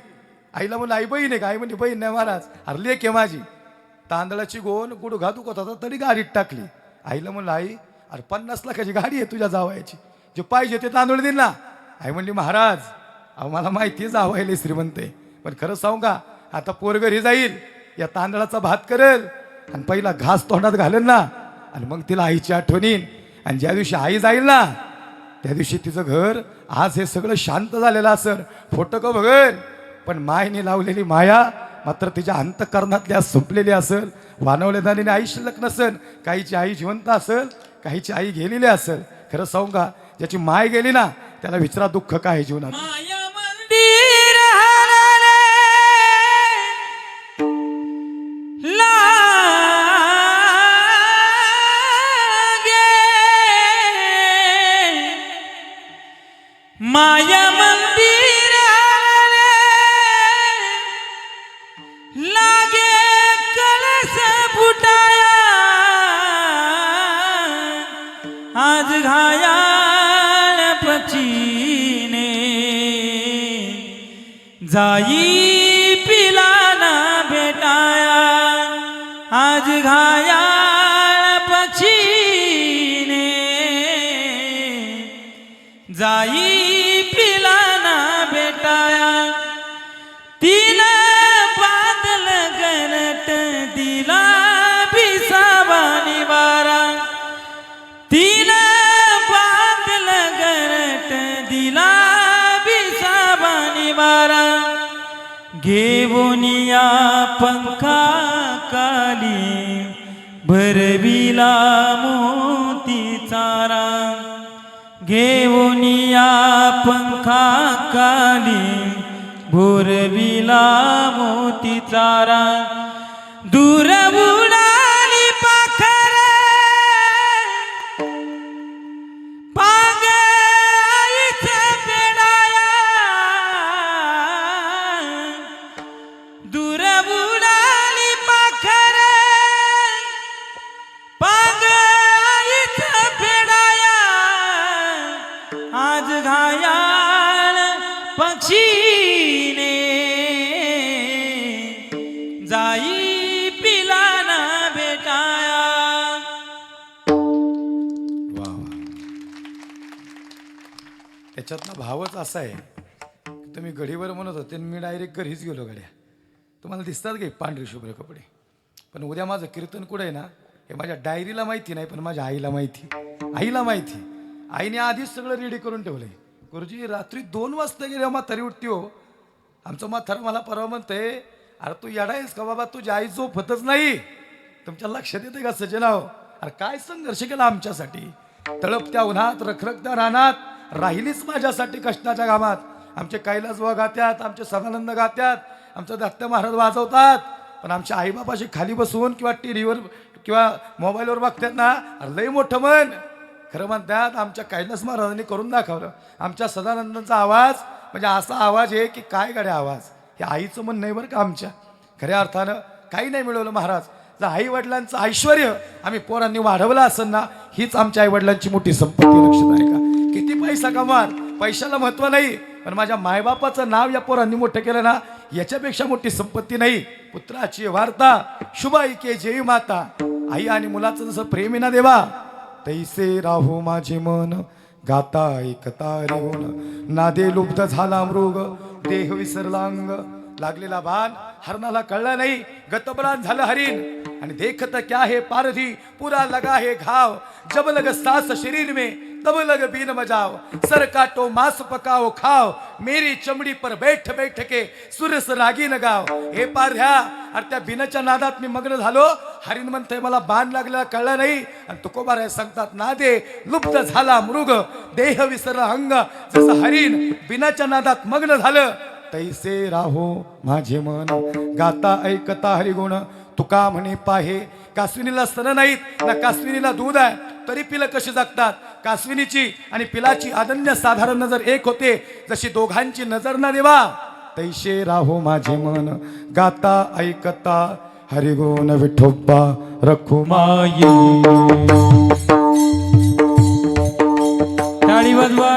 आईला म्हणलं आई बहीण आहे का? आई म्हणजे बहीण नाही महाराज, अरे लेक आहे माझी. तांदळाची गोण गुडघा दुखत होता तरी गाडीत टाकली. आईला म्हणलं आई, अरे 50 लाखाची गाडी आहे तुझ्या जावयाची, जे पाहिजे ते तांदूळ देईल ना. आई म्हणली महाराज अहो मला माहिती आहे जावयाला श्रीमंत आहे, पण खरं सांगू का, आता पोरघरी जाईल, या तांदळाचा भात करेल आणि पहिला घास तोंडात घालेल ना, आणि मग तिला आईची आठवण येईल. आणि ज्या दिवशी आई जाईल ना, त्या दिवशी तिचं घर आज हे सगळं शांत झालेलं असेल, फोटो का बघेल, पण मायने लावलेली माया मात्र तिच्या अंतःकरणातल्या संपलेली असेल. वानवल्या दानीने आई शिल्लक नसेल, काहीची आई जिवंत असेल, काहीची आई गेलेली असेल. खरं सांगू का, ज्याची माय गेली ना त्याला विचारा दुःख काय आहे जीवनात. माया मंदिर हरले लागे, माया मंदिर हरले लागे, कलश फुटाया आज घायाळ पचीने, जाई पिलाना भेटाया आज घायाळ पचीने, जाई पिलाना भेटाया. तीन बादल गरट दिला बिसाबानी बारा, तीन बादल गरट दिला बिसाबानी बारा, घेऊनिया पंखा काली भरविला मोती चारा, घेऊनिया पंखा काली भुरविला मोती चारा. दूर उडाली पाखर पांगाईचा पेडाया, दूर उडाली पाखर पांगाईचा पेडाया आज घायाळ पक्षीने, जाई पिलाना भेटाया. वा वा. त्याच्यातला भावच असा आहे की तुम्ही गडीवर म्हणत होते आणि मी डायरेक्ट घरीच गेलो. गड्या तुम्हाला दिसतात का पांढरे शुभ्र कपडे, पण उद्या माझं कीर्तन कुठे आहे ना हे माझ्या डायरीला माहिती नाही, पण माझ्या आईला माहिती, आईला माहिती. आईने आधीच सगळं रेडी करून ठेवलंय. गुरुजी रात्री 2 वाजता गेले म्हातारी उठती हो. आमचं म्हातारं मला परवा म्हणतंय, अरे तू येडा आहेस का बाबा, तुझी आई झोपतच नाही. तुमच्या लक्षात येते का सजनाव, अरे काय संघर्ष केला आमच्यासाठी. तळपत्या उन्हात रखरखत्या रानात राहिलीच माझ्यासाठी कष्टाच्या घामात. आमचे कैलास व गात्यात, आमचे सदानंद गात्यात, आमचं दत्त महाराज वाजवतात, पण आमच्या आईबापाशी खाली बसून किंवा टीव्हीवर किंवा मोबाईलवर बघतात ना, अरे लई मोठं मन. खरं म्हणतात आमच्या कैलास महाराजांनी करून दाखवलं. आमच्या सदानंदांचा आवाज म्हणजे असा आवाज आहे की काय गाड्या आवाज. हे आईचं मन नाही बरं का आमच्या. खऱ्या अर्थानं काही नाही मिळवलं महाराज. जर आई वडिलांचं ऐश्वर आम्ही पोरांनी वाढवलं असेल ना, हीच आमच्या आई वडिलांची मोठी संपत्ती. लक्षात आहे का? किती पैसा कमवाल, पैशाला महत्व नाही, पण माझ्या मायबापाचं नाव या पोरांनी मोठं केलं ना, याच्यापेक्षा मोठी संपत्ती नाही. पुत्राची वार्ता शुभ ऐके जेई माता. आई आणि मुलाचं जसं प्रेम आहे ना देवा, तैसे राहू माझे मन गाता ऐकता रेवण. नादे लुब्ध झाला मृग देह विसरला अंग. लागलेला बाण हरणाला कळला नाही, गतबलान झालं हरिण. आणि देखत क्या है पारधी पूरा लगा है घाव जब लग सांस शरीर में तब लग बीन बजाओ सर काटो मांस पकाओ खाओ मेरी चमड़ी पर बैठ बैठ के सुरस रागी नगाव हे पारध्या अरे त्या बिनाच्या नादात मी मग्न झालो हरिण म्हणते मला बाण लागलेला कळलं नाही आणि तुकोबाराय सांगतात ना दे लुप्त झाला मृग देह विसरला अंग जसं हरिण बिनाच्या नादात मग्न झालं तैसे राहो माझे मन गाता ऐकता हरिगुण तुका म्हणे पाहे कासविनीला स्तन नाहीत ना कासविनीला दूध आहे तरी पिलं कशी जगतात कासविनीची आणि पिलाची अनन्य साधारण नजर एक होते जशी दोघांची नजर ना देवा तैसे राहो माझे मन गाता ऐकता हरिगुण विठोबा रखुमाई टाळी वाजवा